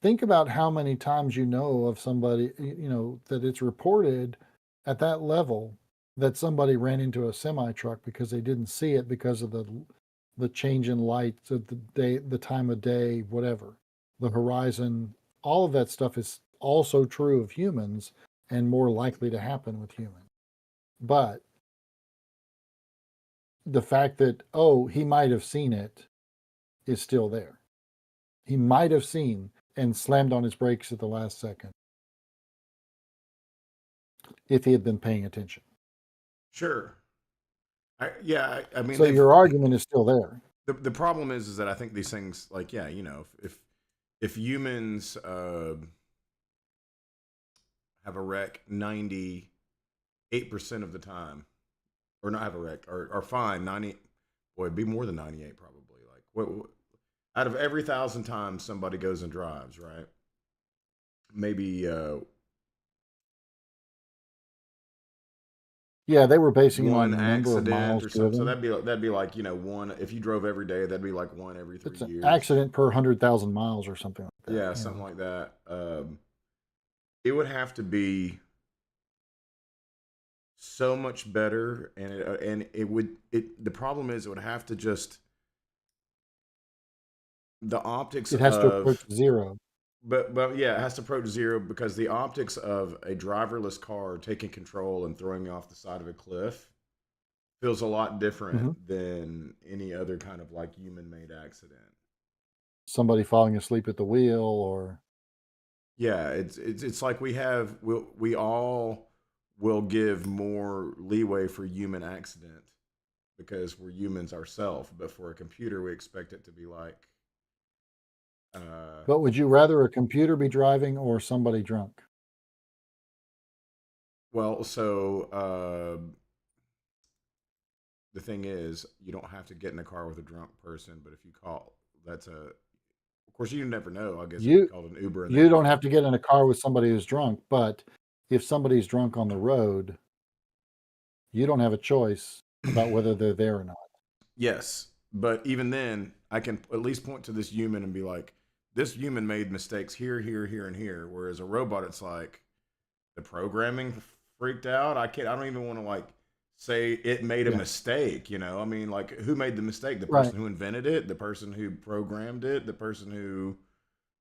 think about how many times you know of somebody, you know, that it's reported at that level that somebody ran into a semi truck because they didn't see it because of the change in lights of the day, the time of day, whatever, the horizon. All of that stuff is also true of humans and more likely to happen with humans. But the fact that, oh, he might have seen it is still there. He might have seen and slammed on his brakes at the last second if he had been paying attention. Sure. I mean, So they've your argument is still there. the problem is that I think these things, like, yeah, you know, if humans have a wreck 98% of the time, or not have a wreck, or are fine 90, boy, it'd be more than 98 probably. Like, what out of every 1,000 times somebody goes and drives, right? Maybe Yeah, they were basing it one on the number of accident miles or something. So driven. that'd be like, you know, one, if you drove every day, that'd be like one every three It's an years. accident per 100,000 miles or something like that. Yeah, You something know, like that. It would have to be so much better, and it would it. The problem is, it would have to just the optics it has to approach of, zero. but yeah, it has to approach zero because the optics of a driverless car taking control and throwing you off the side of a cliff feels a lot different Hmm. than any other kind of like human made accident. somebody falling asleep at the wheel or Yeah, it's like we all will give more leeway for human accident because we're humans ourselves, but for a computer we expect it to be like but would you rather a computer be driving or somebody drunk? well, so the thing is, you don't have to get in a car with a drunk person, but if you call, of course, you never know. I guess if you You called an Uber and you don't have to get in a car with somebody who's drunk, but if somebody's drunk on the road, you don't have a choice about whether they're there or not. yes, but even then, I can at least point to this human and be like, this human made mistakes here, here, here, and here. Whereas a robot, it's like the programming freaked out. I don't even want to like say it made a mistake. I mean, like who made the mistake? The person who invented it, the person who programmed it, the person who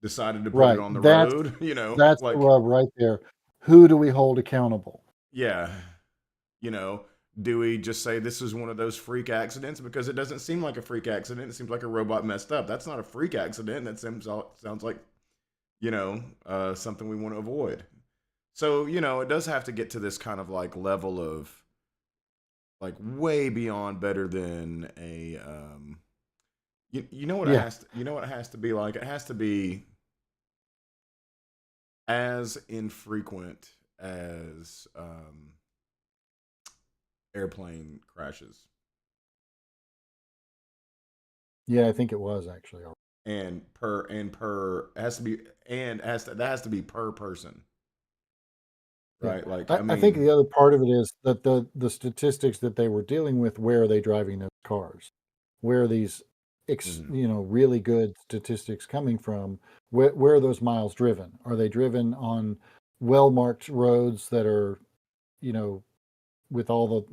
decided to put it on the road. That's like the rub right there. Who do we hold accountable? yeah, do we just say this is one of those freak accidents because it doesn't seem like a freak accident? It seems like a robot messed up. That's not a freak accident. That sounds like something we want to avoid. So it does have to get to this kind of like level of like way beyond better than a you know what it has to, what it has to be like. It has to be as infrequent as airplane crashes. Yeah, I think it was actually. And per it has to be that has to be per person. Right? Yeah. Like I think the other part of it is that the statistics that they were dealing with, where are they driving those cars? Where are these really good statistics coming from? Where are those miles driven? Are they driven on well-marked roads that are, with all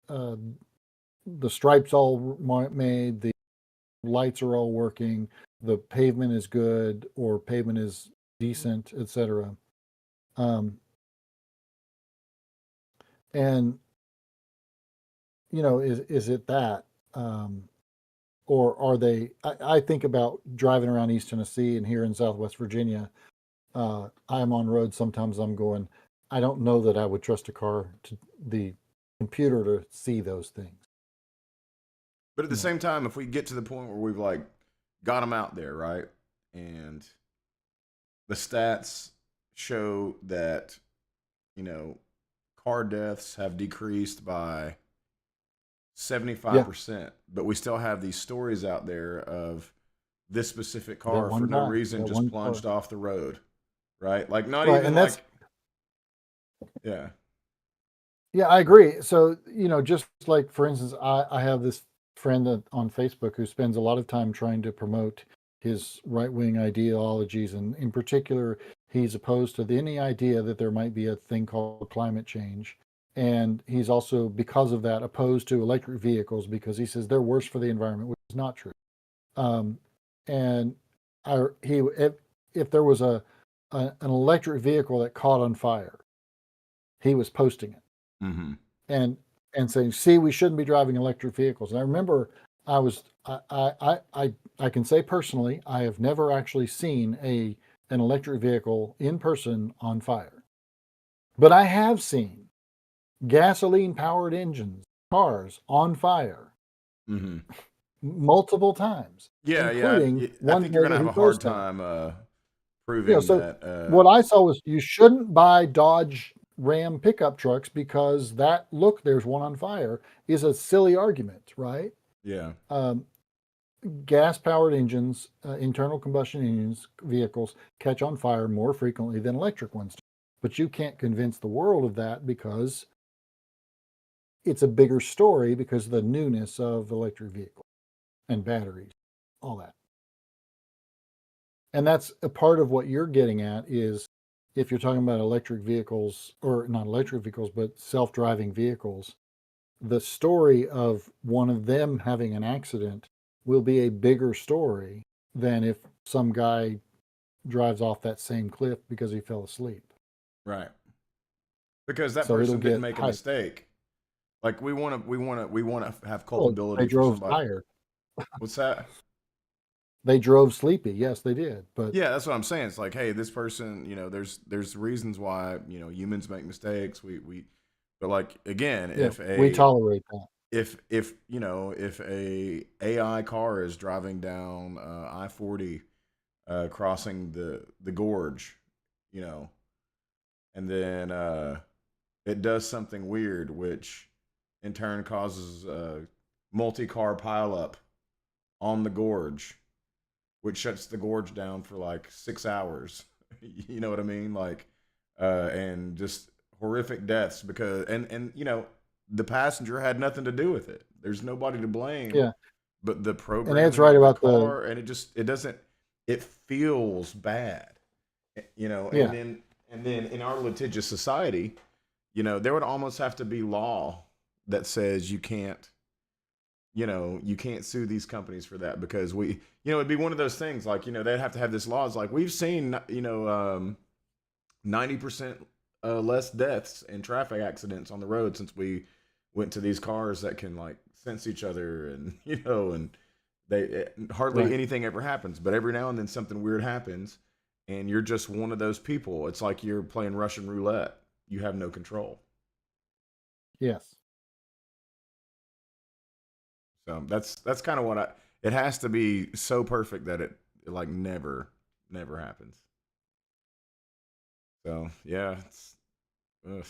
the stripes all made, the lights are all working, the pavement is good or pavement is decent, etc. And is it that, or are they? I think about driving around East Tennessee and here in Southwest Virginia. I'm on roads. Sometimes I'm going, I don't know that I would trust the computer to see those things. But at the same time, if we get to the point where we've like got them out there, right, and the stats show that car deaths have decreased by 75%, but we still have these stories out there of this specific car for no reason just plunged off the road, right? Like not even like, yeah. Yeah, I agree. So, just like, for instance, I have this friend on Facebook who spends a lot of time trying to promote his right-wing ideologies. And in particular, he's opposed to any idea that there might be a thing called climate change. And he's also, because of that, opposed to electric vehicles because he says they're worse for the environment, which is not true. And if there was an electric vehicle that caught on fire, he was posting it. Mm-hmm. And saying, see, we shouldn't be driving electric vehicles. And I remember I can say personally, I have never actually seen an electric vehicle in person on fire. But I have seen gasoline powered engines, cars on fire multiple times. Yeah, including I think you're going to have a hard time proving that. What I saw was you shouldn't buy Dodge Ram pickup trucks because there's one on fire is a silly argument, right? Yeah. Gas-powered engines, internal combustion engines, vehicles catch on fire more frequently than electric ones do. But you can't convince the world of that because it's a bigger story because of the newness of electric vehicles and batteries, all that. And that's a part of what you're getting at is if you're talking about electric vehicles, or not electric vehicles, but self-driving vehicles, the story of one of them having an accident will be a bigger story than if some guy drives off that same cliff because he fell asleep. Right. Because that person didn't make a mistake. Like we want to have culpability they drove for somebody. tired. What's that? They drove sleepy. Yes, they did. But Yeah, that's what I'm saying. It's like, hey, this person, there's reasons why, humans make mistakes. But like again, yeah, we tolerate that. if a AI car is driving down I-40, crossing the gorge, and then it does something weird, which in turn causes a multi-car pileup on the gorge, which shuts the gorge down for like 6 hours. You know what I mean? Like, and just horrific deaths because, and the passenger had nothing to do with it. There's nobody to blame. Yeah. But the And programming Ed's right of the about car, and it doesn't, it feels bad, Yeah. and then in our litigious society, there would almost have to be law that says you can't sue these companies for that, because it'd be one of those things like, they'd have to have this law. It's like, we've seen, 90% less deaths in traffic accidents on the road since we went to these cars that can like sense each other, and, and hardly Right. anything ever happens, but every now and then something weird happens and you're just one of those people. It's like you're playing Russian roulette. You have no control. Yes. So that's kind of what it has to be so perfect that it like never happens. So yeah, ugh.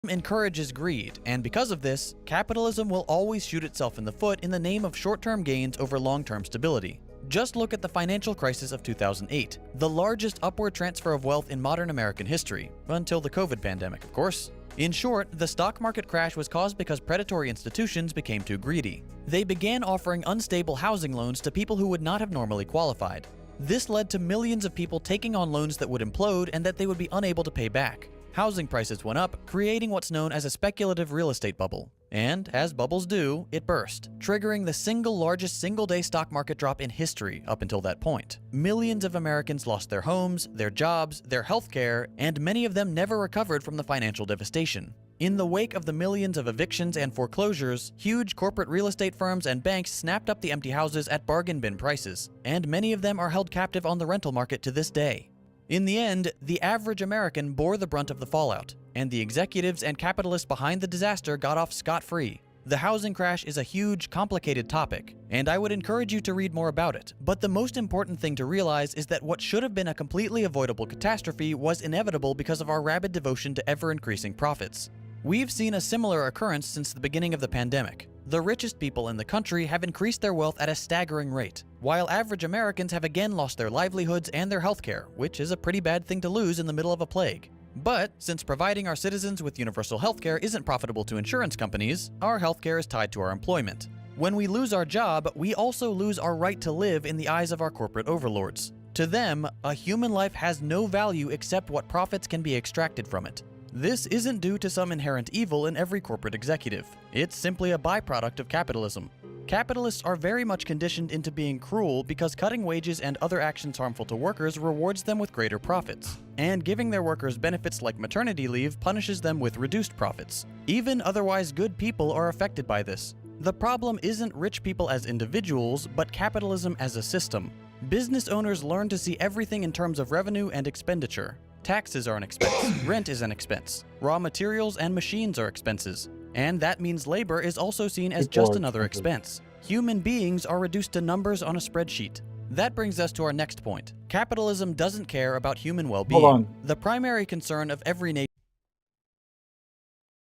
Encourages greed, and because of this, capitalism will always shoot itself in the foot in the name of short-term gains over long-term stability. Just look at the financial crisis of 2008, the largest upward transfer of wealth in modern American history, until the COVID pandemic, of course. In short, the stock market crash was caused because predatory institutions became too greedy. They began offering unstable housing loans to people who would not have normally qualified. This led to millions of people taking on loans that would implode and that they would be unable to pay back. Housing prices went up, creating what's known as a speculative real estate bubble. And, as bubbles do, it burst, triggering the single largest single-day stock market drop in history up until that point. Millions of Americans lost their homes, their jobs, their health care, and many of them never recovered from the financial devastation. In the wake of the millions of evictions and foreclosures, huge corporate real estate firms and banks snapped up the empty houses at bargain bin prices, and many of them are held captive on the rental market to this day. In the end, the average American bore the brunt of the fallout, and the executives and capitalists behind the disaster got off scot-free. The housing crash is a huge, complicated topic, and I would encourage you to read more about it. But the most important thing to realize is that what should have been a completely avoidable catastrophe was inevitable because of our rabid devotion to ever-increasing profits. We've seen a similar occurrence since the beginning of the pandemic. The richest people in the country have increased their wealth at a staggering rate, while average Americans have again lost their livelihoods and their healthcare, which is a pretty bad thing to lose in the middle of a plague. But since providing our citizens with universal healthcare isn't profitable to insurance companies, our healthcare is tied to our employment. When we lose our job, we also lose our right to live in the eyes of our corporate overlords. To them, a human life has no value except what profits can be extracted from it. This isn't due to some inherent evil in every corporate executive. It's simply a byproduct of capitalism. Capitalists are very much conditioned into being cruel because cutting wages and other actions harmful to workers rewards them with greater profits, and giving their workers benefits like maternity leave punishes them with reduced profits. Even otherwise good people are affected by this. The problem isn't rich people as individuals, but capitalism as a system. Business owners learn to see everything in terms of revenue and expenditure. Taxes are an expense, rent is an expense, raw materials and machines are expenses, and that means labor is also seen as just another expense. Human beings are reduced to numbers on a spreadsheet. That brings us to our next point. Capitalism doesn't care about human well-being. Hold on. The primary concern of every nation.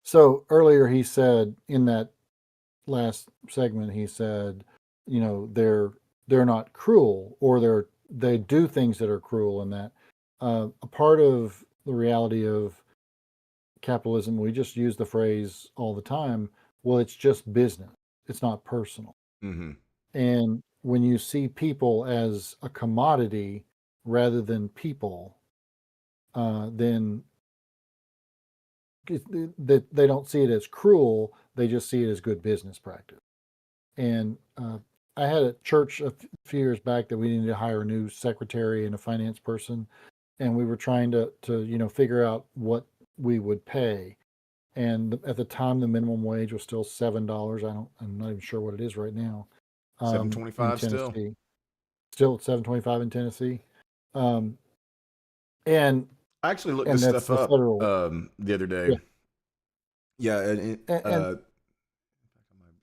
So earlier he said in that last segment, he said, they're not cruel, or they do things that are cruel, and that a part of the reality of capitalism, we just use the phrase all the time, well, it's just business. It's not personal. Mm-hmm. And when you see people as a commodity rather than people, then they don't see it as cruel. They just see it as good business practice. And I had a church a few years back that we needed to hire a new secretary and a finance person, and we were trying to figure out what we would pay. And at the time, the minimum wage was still $7. I'm not even sure what it is right now. $7.25 still. still at $7.25 in Tennessee. And I actually looked and this that's stuff the up federal. the other day. Yeah. Yeah, And I might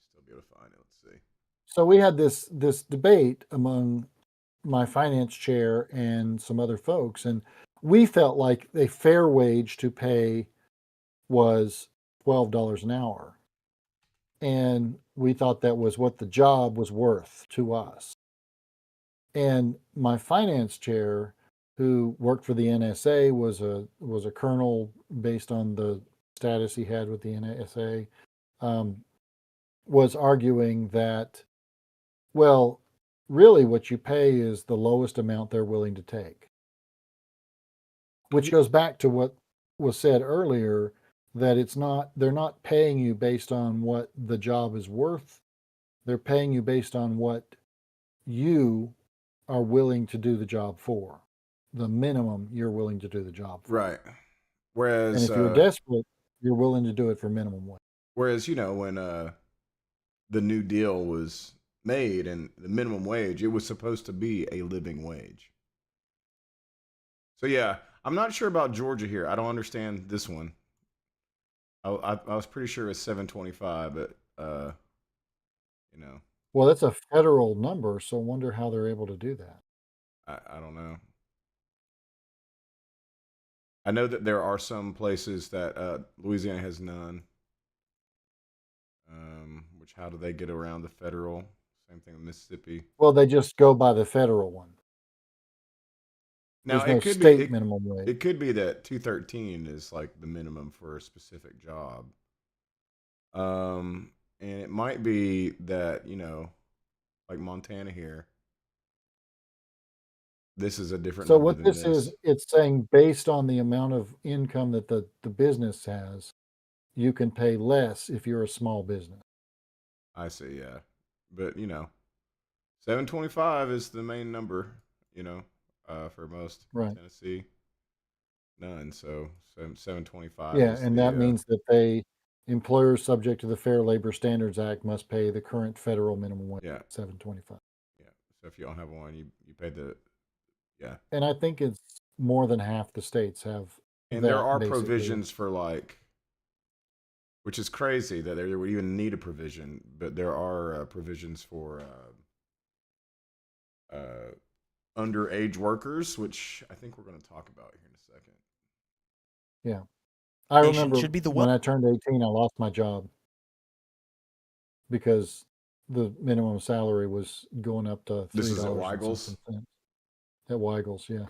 still be able to find it. Let's see. so we had this debate among my finance chair and some other folks, and we felt like a fair wage to pay was $12 an hour. And we thought that was what the job was worth to us. And my finance chair, who worked for the NSA, was a colonel based on the status he had with the NSA, was arguing that, well, really what you pay is the lowest amount they're willing to take. Which goes back to what was said earlier, that they're not paying you based on what the job is worth. They're paying you based on what you are willing to do the job for, the minimum you're willing to do the job for. Right. Whereas, and if you're desperate, you're willing to do it for minimum wage. Whereas, when the New Deal was made and the minimum wage, it was supposed to be a living wage. So yeah, I'm not sure about Georgia here. I don't understand this one. I was pretty sure it's $7.25, but Well, that's a federal number, so I wonder how they're able to do that. I don't know. I know that there are some places that Louisiana has none. Which, how do they get around the federal? Same thing with Mississippi. Well, they just go by the federal one. Now, There's no it could state minimum wage. It could be that $213 is like the minimum for a specific job. And it might be that, like Montana here, this is a different So number what than this is, it's saying based on the amount of income that the business has, you can pay less if you're a small business. I see, yeah. But, $7.25 is the main number, for most Right. Tennessee. None, so $7.25. Yeah, is and the, that means that employers subject to the Fair Labor Standards Act must pay the current federal minimum wage, Yeah. $7.25. Yeah. So if you don't have one, you pay yeah. And I think it's more than half the states have. And there are basically. provisions for which is crazy that there would even need a provision, but there are provisions for underage workers, which I think we're going to talk about here in a second. Yeah. I Nation remember should be the when one- I turned 18, I lost my job because the minimum salary was going up to $3. This is at Weigel's? At Weigel's, yeah.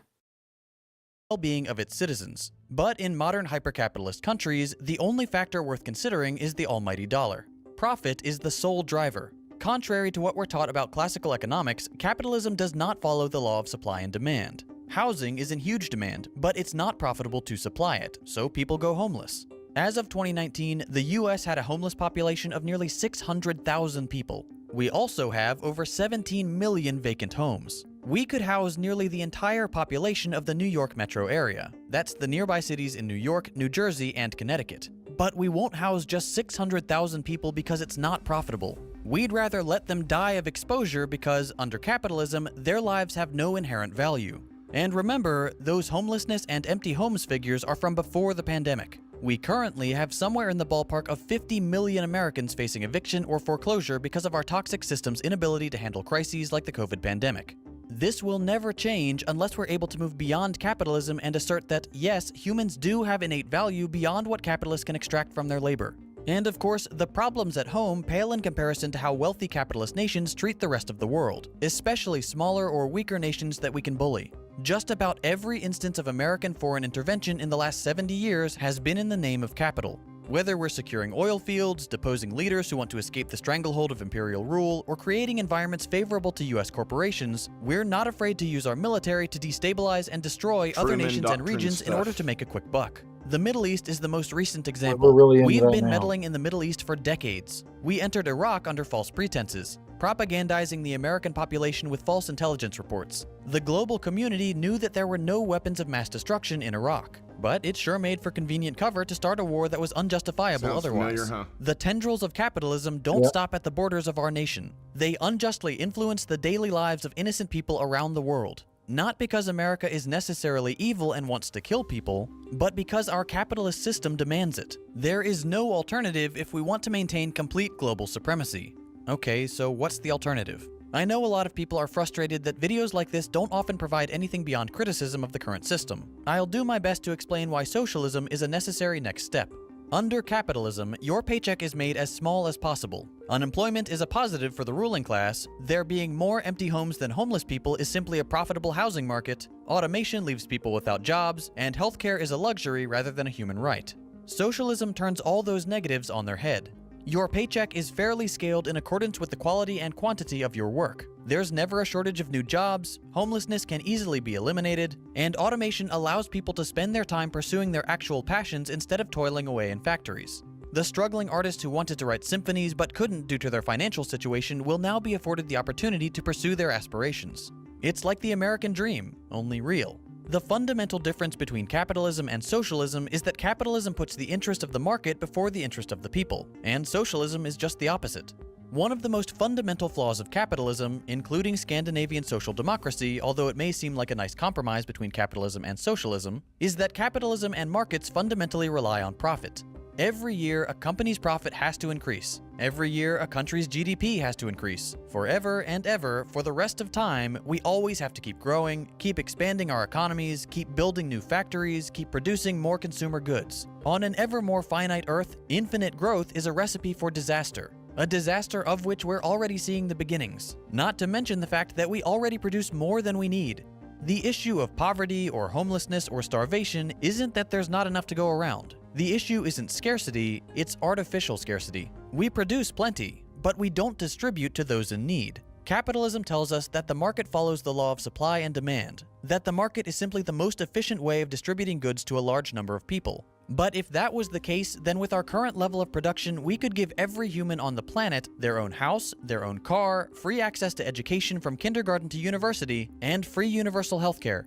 Well-being of its citizens. But in modern hyper-capitalist countries, the only factor worth considering is the almighty dollar. Profit is the sole driver. Contrary to what we're taught about classical economics, capitalism does not follow the law of supply and demand. Housing is in huge demand, but it's not profitable to supply it, so people go homeless. As of 2019, the US had a homeless population of nearly 600,000 people. We also have over 17 million vacant homes. We could house nearly the entire population of the New York metro area. That's the nearby cities in New York, New Jersey, and Connecticut. But we won't house just 600,000 people because it's not profitable. We'd rather let them die of exposure because, under capitalism, their lives have no inherent value. And remember, those homelessness and empty homes figures are from before the pandemic. We currently have somewhere in the ballpark of 50 million Americans facing eviction or foreclosure because of our toxic system's inability to handle crises like the COVID pandemic. This will never change unless we're able to move beyond capitalism and assert that, yes, humans do have innate value beyond what capitalists can extract from their labor. And of course, the problems at home pale in comparison to how wealthy capitalist nations treat the rest of the world, especially smaller or weaker nations that we can bully. Just about every instance of American foreign intervention in the last 70 years has been in the name of capital. Whether we're securing oil fields, deposing leaders who want to escape the stranglehold of imperial rule, or creating environments favorable to US corporations, we're not afraid to use our military to destabilize and destroy other nations and regions in order to make a quick buck. The Middle East is the most recent example. We've been meddling in the Middle East for decades. We entered Iraq under false pretenses, propagandizing the American population with false intelligence reports. The global community knew that there were no weapons of mass destruction in Iraq. but it sure made for convenient cover to start a war that was unjustifiable Sounds otherwise. familiar, huh? The tendrils of capitalism don't Yep. stop at the borders of our nation. They unjustly influence the daily lives of innocent people around the world. Not because America is necessarily evil and wants to kill people, but because our capitalist system demands it. There is no alternative if we want to maintain complete global supremacy. Okay, so what's the alternative? I know a lot of people are frustrated that videos like this don't often provide anything beyond criticism of the current system. I'll do my best to explain why socialism is a necessary next step. Under capitalism, your paycheck is made as small as possible. Unemployment is a positive for the ruling class. There being more empty homes than homeless people is simply a profitable housing market. Automation leaves people without jobs, and healthcare is a luxury rather than a human right. Socialism turns all those negatives on their head. Your paycheck is fairly scaled in accordance with the quality and quantity of your work. There's never a shortage of new jobs, homelessness can easily be eliminated, and automation allows people to spend their time pursuing their actual passions instead of toiling away in factories. The struggling artists who wanted to write symphonies but couldn't due to their financial situation will now be afforded the opportunity to pursue their aspirations. It's like the American dream, only real. The fundamental difference between capitalism and socialism is that capitalism puts the interest of the market before the interest of the people, and socialism is just the opposite. One of the most fundamental flaws of capitalism, including Scandinavian social democracy, although it may seem like a nice compromise between capitalism and socialism, is that capitalism and markets fundamentally rely on profit. Every year, a company's profit has to increase. Every year, a country's GDP has to increase. Forever and ever, for the rest of time, we always have to keep growing, keep expanding our economies, keep building new factories, keep producing more consumer goods. On an ever more finite Earth, infinite growth is a recipe for disaster. A disaster of which we're already seeing the beginnings. Not to mention the fact that we already produce more than we need. The issue of poverty or homelessness or starvation isn't that there's not enough to go around. The issue isn't scarcity, it's artificial scarcity. We produce plenty, but we don't distribute to those in need. Capitalism tells us that the market follows the law of supply and demand, that the market is simply the most efficient way of distributing goods to a large number of people. But if that was the case, then with our current level of production, we could give every human on the planet their own house, their own car, free access to education from kindergarten to university, and free universal healthcare.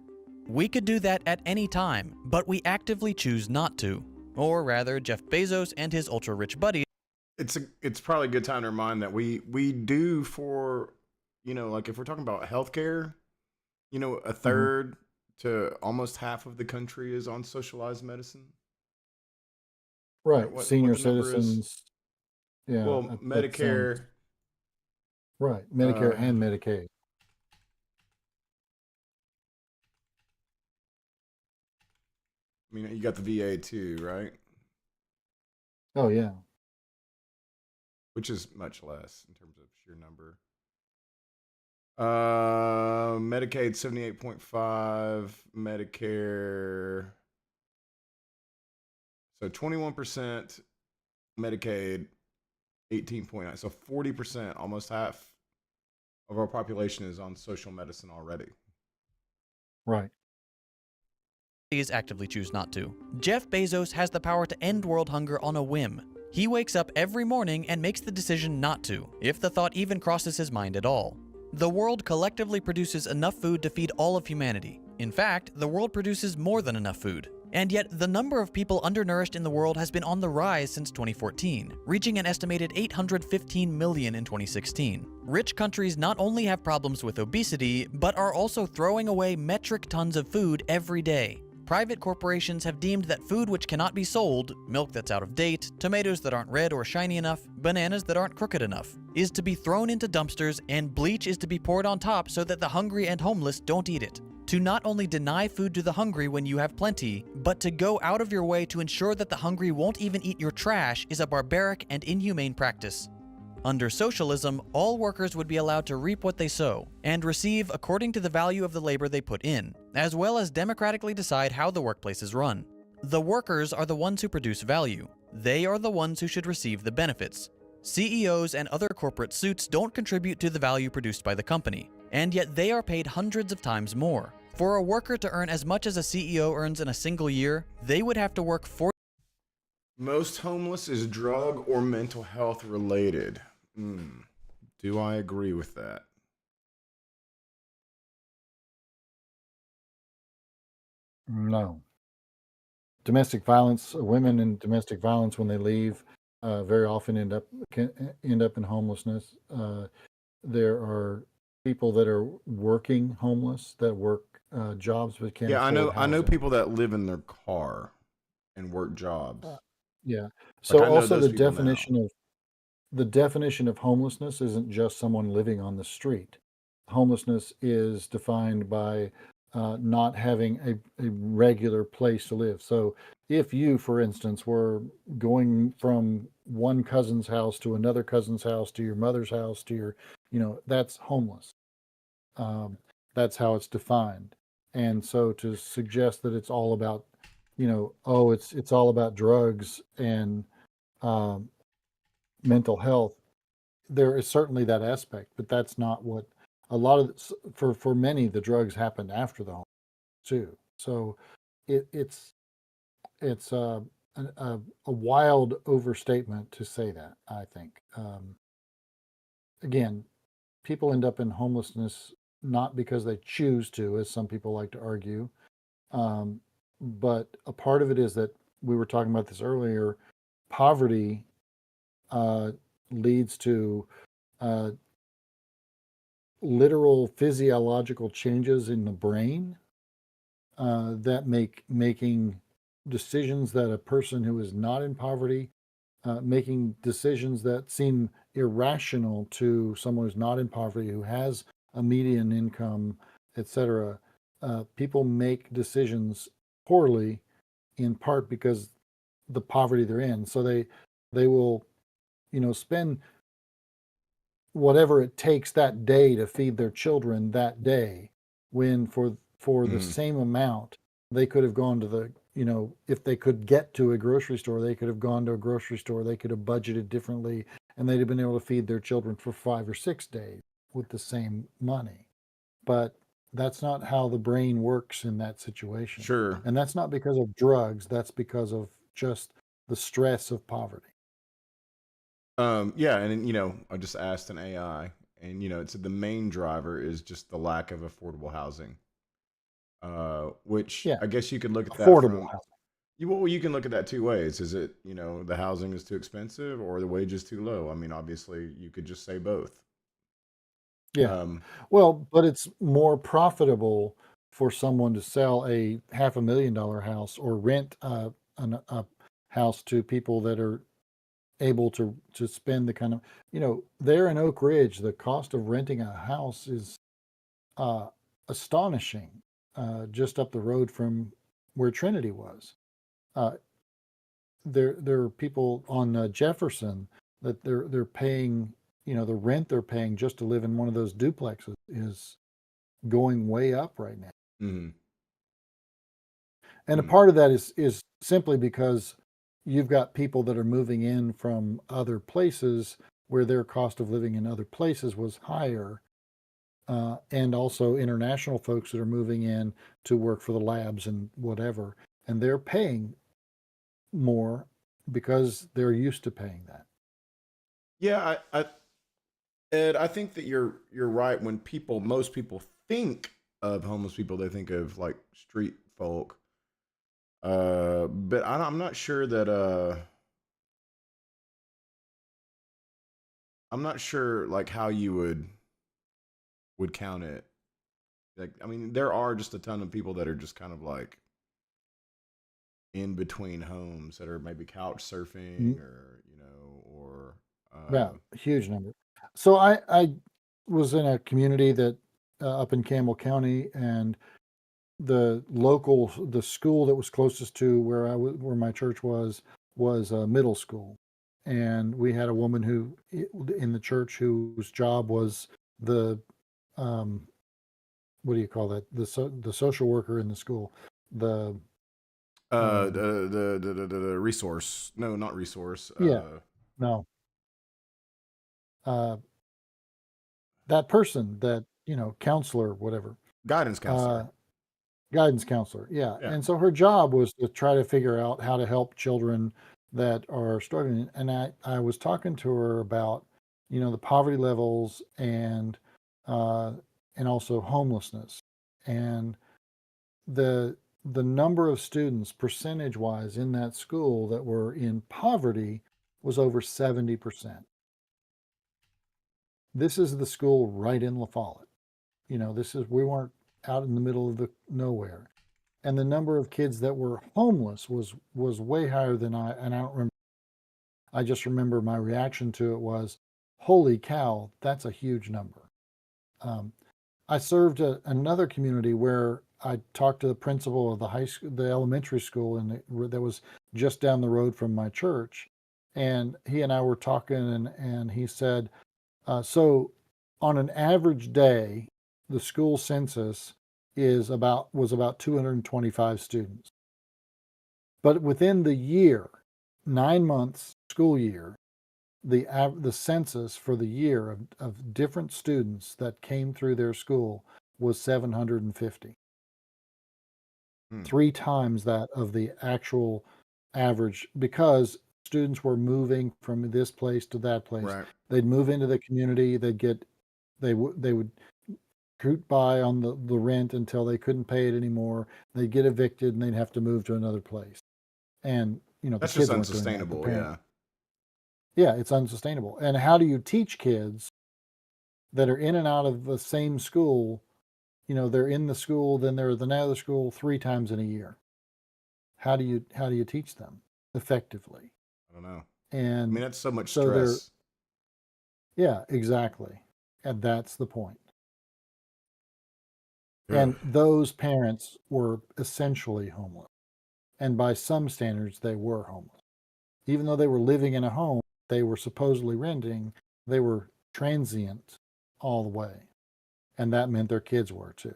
We could do that at any time, but we actively choose not to. Or rather, Jeff Bezos and his ultra-rich buddies. It's probably a good time to remind that we do for, like if we're talking about healthcare, a third to almost half of the country is on socialized medicine. Right. What Senior the number is? citizens. Yeah. Well, that Medicare. sounds- right. Medicare and Medicaid. I mean, you got the VA too, right? Oh, yeah. Which is much less in terms of sheer number. Medicaid 78.5, Medicare. So 21% Medicaid, 18.9. So 40%, almost half of our population is on social medicine already. Right. Actively choose not to. Jeff Bezos has the power to end world hunger on a whim. He wakes up every morning and makes the decision not to, if the thought even crosses his mind at all. The world collectively produces enough food to feed all of humanity. In fact, the world produces more than enough food. And yet, the number of people undernourished in the world has been on the rise since 2014, reaching an estimated 815 million in 2016. Rich countries not only have problems with obesity, but are also throwing away metric tons of food every day. Private corporations have deemed that food which cannot be sold, milk that's out of date, tomatoes that aren't red or shiny enough, bananas that aren't crooked enough, is to be thrown into dumpsters, and bleach is to be poured on top so that the hungry and homeless don't eat it. To not only deny food to the hungry when you have plenty, but to go out of your way to ensure that the hungry won't even eat your trash is a barbaric and inhumane practice. Under socialism, all workers would be allowed to reap what they sow, and receive according to the value of the labor they put in, as well as democratically decide how the workplace is run. The workers are the ones who produce value. They are the ones who should receive the benefits. CEOs and other corporate suits don't contribute to the value produced by the company, and yet they are paid hundreds of times more. For a worker to earn as much as a CEO earns in a single year, they would have to work 40. Most homeless is drug or mental health related. Do I agree with that? No. domestic violence. Women in domestic violence, when they leave, very often can end up in homelessness. There are people that are working homeless, that work jobs but can't Yeah, afford I know housing. people that live in their car and work jobs. Yeah. Like So I know also those people now. the definition of homelessness isn't just someone living on the street. Homelessness is defined by not having a regular place to live. So if you, for instance, were going from one cousin's house to another cousin's house to your mother's house to your, that's homeless. That's how it's defined. And so to suggest that it's all about, oh, it's all about drugs and um, mental health, there is certainly that aspect, but that's not what a lot of for many the drugs happened after the home too. So it's a wild overstatement to say that. I think again, people end up in homelessness not because they choose to, as some people like to argue, but a part of it is that we were talking about this earlier. Poverty leads to uh, literal physiological changes in the brain that making decisions that a person who is not in poverty, making decisions that seem irrational to someone who's not in poverty, who has a median income, etc. People make decisions poorly, in part because the poverty they're in. So they will, spend whatever it takes that day to feed their children that day, when for the same amount they could have gone to the, if they could get to a grocery store, they could have gone to a grocery store, they could have budgeted differently, and they'd have been able to feed their children for 5 or 6 days with the same money. But that's not how the brain works in that situation. Sure. And that's not because of drugs, that's because of just the stress of poverty. Yeah, and I just asked an AI, and it said the main driver is just the lack of affordable housing. Which Yeah, I guess you could look at that affordable from housing. you can look at that two ways. Is it, the housing is too expensive or the wage is too low? I mean, obviously you could just say both. Yeah. Well, but it's more profitable for someone to sell a $500,000 house or rent a house to people that are able to spend the kind of, there in Oak Ridge, the cost of renting a house is uh, astonishing. Just up the road from where Trinity was, uh, there are people on Jefferson that they're paying, the rent they're paying just to live in one of those duplexes is going way up right now. Mm-hmm. And a part of that is simply because you've got people that are moving in from other places where their cost of living in other places was higher, and also international folks that are moving in to work for the labs and whatever, and they're paying more because they're used to paying that. Yeah, Ed, I think that you're right. When most people think of homeless people, they think of like street folk. But I'm not sure that I'm not sure like how you would count it. Like, I mean, there are just a ton of people that are just kind of like in between homes that are maybe couch surfing or or Yeah, huge number. So I was in a community that up in Campbell County, and the school that was closest to where my church was a middle school, and we had a woman in the church whose job was the um, what do you call that, the social worker in the school, the the resource, no, not resource, yeah, no, uh, that person that, counselor, whatever, guidance uh, counselor. guidance counselor, yeah. Yeah. And so her job was to try to figure out how to help children that are struggling. And I was talking to her about, the poverty levels and also homelessness. And the the number of students percentage-wise in that school that were in poverty was over 70%. This is the school right in La Follette. We weren't out in the middle of the nowhere. And the number of kids that were homeless was way higher than I don't remember. I just remember my reaction to it was, holy cow, that's a huge number. I served another community where I talked to the principal of the elementary school, that was just down the road from my church, and he and I were talking, and he said, so on an average day, the school census was about 225 students, but within the year, 9 months school year, the census for the year of different students that came through their school was 750. 3 times that of the actual average, because students were moving from this place to that place. Right. They'd move into the community, they would scoot by on the rent until they couldn't pay it anymore. They'd get evicted and they'd have to move to another place. And, That's the kids just weren't doing that, the unsustainable. parents. Yeah. Yeah, it's unsustainable. And how do you teach kids that are in and out of the same school? They're in the school, then they're at another school 3 times in a year. How do you teach them effectively? I don't know. And I mean, that's so much so they're stress. yeah, exactly. And that's the point. Yeah. And those parents were essentially homeless. And by some standards, they were homeless. Even though they were living in a home they were supposedly renting, they were transient all the way. And that meant their kids were too.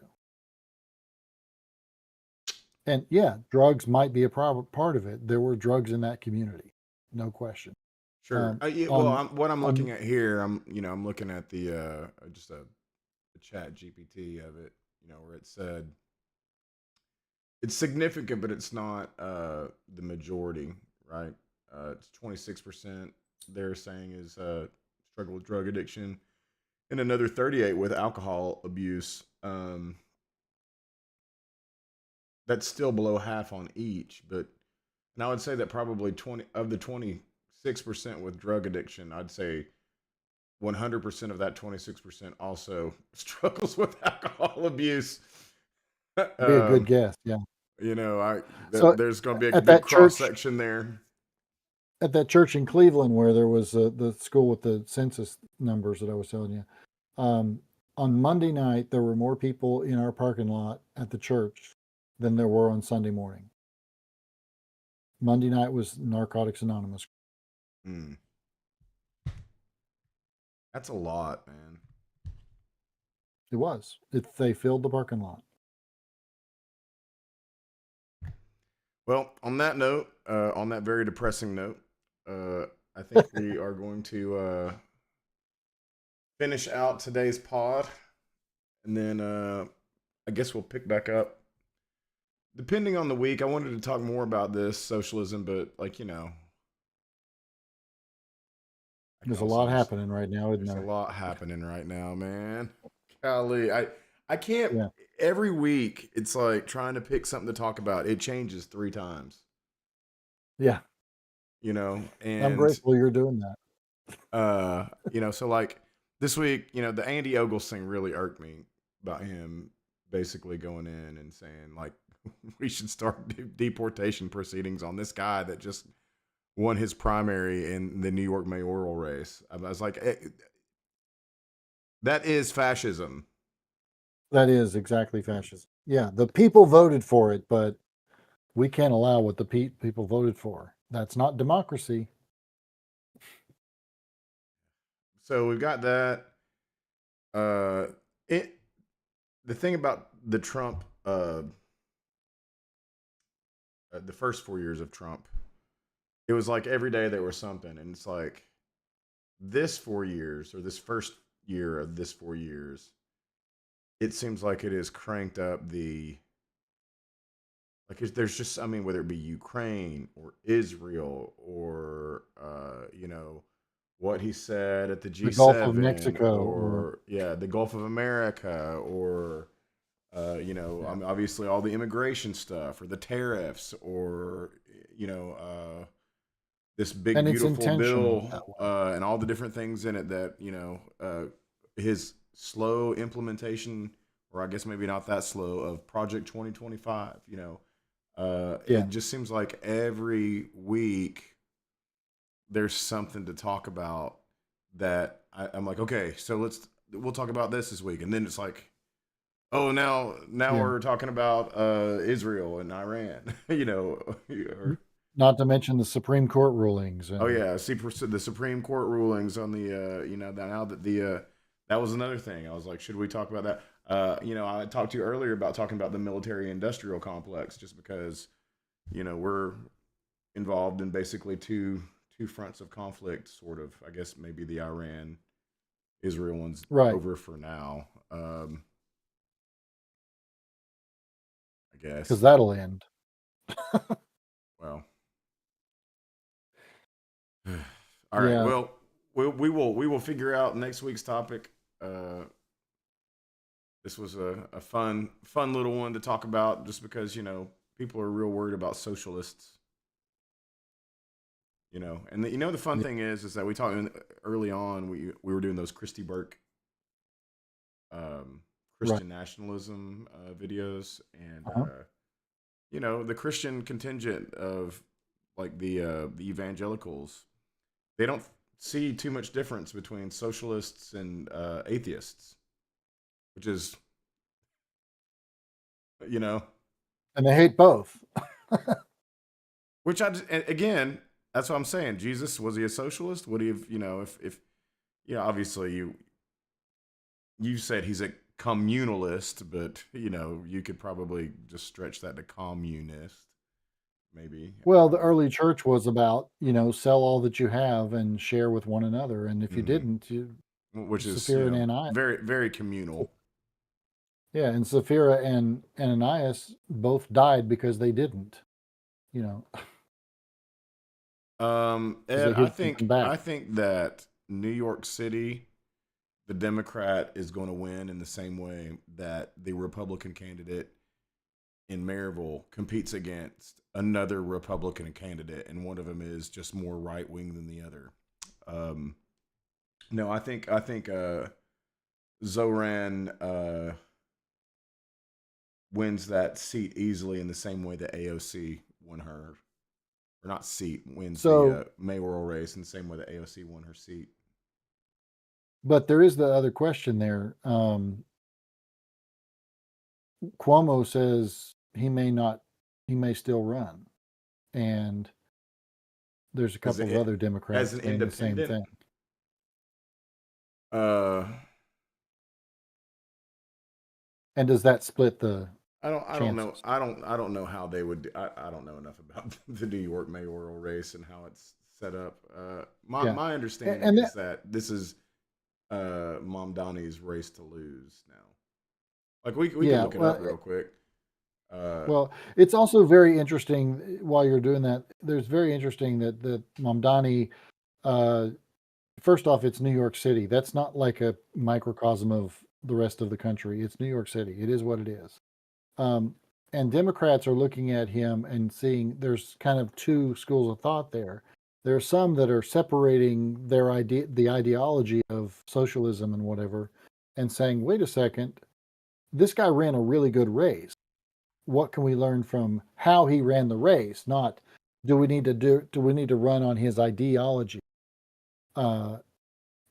And yeah, drugs might be a part of it. There were drugs in that community, no question. Sure. What I'm looking at here, I'm looking at the just a chat GPT of it, where it said it's significant, but it's not the majority, right? It's 26% they're saying is struggle with drug addiction, and another 38 with alcohol abuse. That's still below half on each, and I would say that probably 20 of the 26% with drug addiction, I'd say 100% of that 26% also struggles with alcohol abuse. Be a good guess, yeah. There's going to be a at good that cross church, section there. at that church in Cleveland where there was the school with the census numbers that I was telling you, on Monday night there were more people in our parking lot at the church than there were on Sunday morning. Monday night was Narcotics Anonymous. That's a lot, man. It was. They filled the parking lot. Well, on that note, on that very depressing note, I think we are going to finish out today's pod, and then I guess we'll pick back up depending on the week. I wanted to talk more about this socialism, but there's a lot happening right now, isn't there? There's a lot happening right now, man. Golly, I can't. Yeah. Every week, it's like trying to pick something to talk about. It changes 3 times. Yeah. And I'm grateful you're doing that. So like this week, the Andy Ogles thing really irked me about him basically going in and saying like we should start deportation proceedings on this guy that just won his primary in the New York mayoral race. I was like, that is fascism. That is exactly fascism. Yeah, the people voted for it, but we can't allow what the people voted for. That's not democracy. So we've got that. The thing about the Trump, the first 4 years of Trump, it was like every day there was something, and it's like this 4 years, or this first year of this 4 years, it seems like it has cranked up there's just, whether it be Ukraine or Israel or, what he said at the G7, the Gulf of Mexico, or the Gulf of America, or I mean, obviously all the immigration stuff or the tariffs or this big And it's beautiful intentional bill that way. and all the different things in it that his slow implementation, or I guess maybe not that slow, of Project 2025. Yeah. It just seems like every week there's something to talk about that I'm like, okay, so we'll talk about this week, and then it's like, oh, now Yeah. we're talking about Israel and Iran, or Not to mention the Supreme Court rulings. oh And yeah, see the Supreme Court rulings on the that now that that was another thing. I was like, should we talk about that? I talked to you earlier about talking about the military industrial complex, just because we're involved in basically two fronts of conflict, sort of. I guess maybe the Iran Israel one's right. over for now. I guess Because that'll end. Well, all right. Yeah. Well, we will figure out next week's topic. This was a fun little one to talk about, just because people are real worried about socialists. And the fun thing is that we talked early on. We were doing those Christy Burke Christian nationalism videos, and the Christian contingent of like the evangelicals, they don't see too much difference between socialists and atheists, which is, And they hate both. which again, that's what I'm saying. Jesus, was he a socialist? Would he have, if obviously you said he's a communalist, but you could probably just stretch that to communist, maybe. Well, the early church was about, sell all that you have and share with one another. And if you didn't, which is Sapphira and Ananias. very, very communal. Yeah, and Sapphira and Ananias both died because they didn't. Ed, I think that New York City, the Democrat is going to win in the same way that the Republican candidate in Maryville competes against another Republican candidate, and one of them is just more right wing than the other. No, I think Zoran wins that seat easily in the same way that AOC won her, or not seat, wins the mayoral race in the same way that AOC won her seat. But there is the other question there. Cuomo says he may still run, and there's a couple of other Democrats as an saying the same independent. thing. And does that split the? I don't know. I don't know how they would. I don't know enough about the New York mayoral race and how it's set up. My understanding is that this is Mom Donnie's race to lose now. Like we can look it up real quick. Well, it's also very interesting while you're doing that. There's very interesting that Mamdani, first off, it's New York City. That's not like a microcosm of the rest of the country. It's New York City. It is what it is. And Democrats are looking at him and seeing there's kind of two schools of thought there. There are some that are separating the ideology of socialism and whatever, and saying, wait a second, this guy ran a really good race. What can we learn from how he ran the race? Not do we need to run on his ideology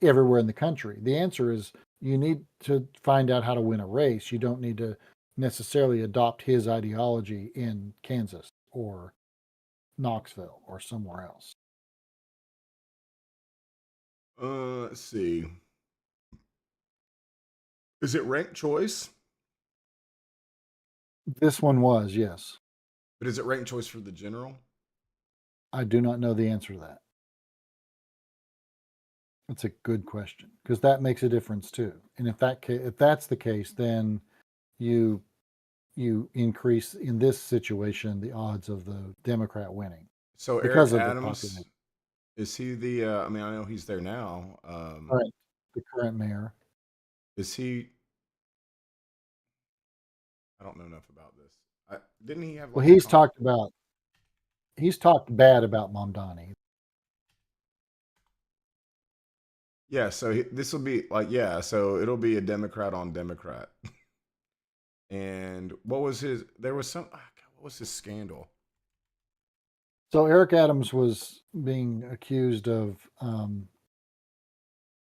everywhere in the country? The answer is you need to find out how to win a race. You don't need to necessarily adopt his ideology in Kansas or Knoxville or somewhere else. Let's see. Is it ranked choice? This one was, yes. But is it ranked choice for the general? I do not know the answer to that. That's a good question, because that makes a difference too. And if that's the case, then you increase in this situation the odds of the Democrat winning. So because Eric of Adams, the population. is he the? I mean, I know he's there now. Right, the current mayor. Is he? I don't know enough about this. Didn't he have? Well, Like, he's talked bad about Mamdani. Yeah, so this will be like, yeah, so it'll be a Democrat on Democrat. And what was his? There was some. What was his scandal? So Eric Adams was being accused of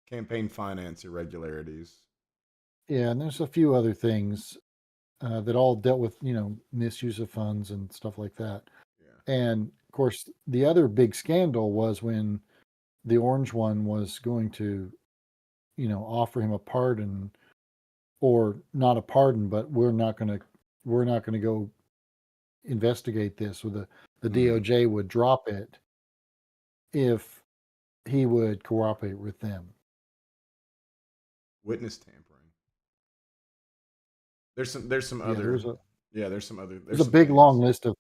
Campaign finance irregularities. yeah, and there's a few other things that all dealt with, misuse of funds and stuff like that. Yeah. And of course, the other big scandal was when the orange one was going to, offer him a pardon, or not a pardon, but we're not going to go investigate this, or the DOJ would drop it if he would cooperate with them. Witness tampering. There's some Yeah, other. there's Yeah, there's some other. there's a some big things. long list of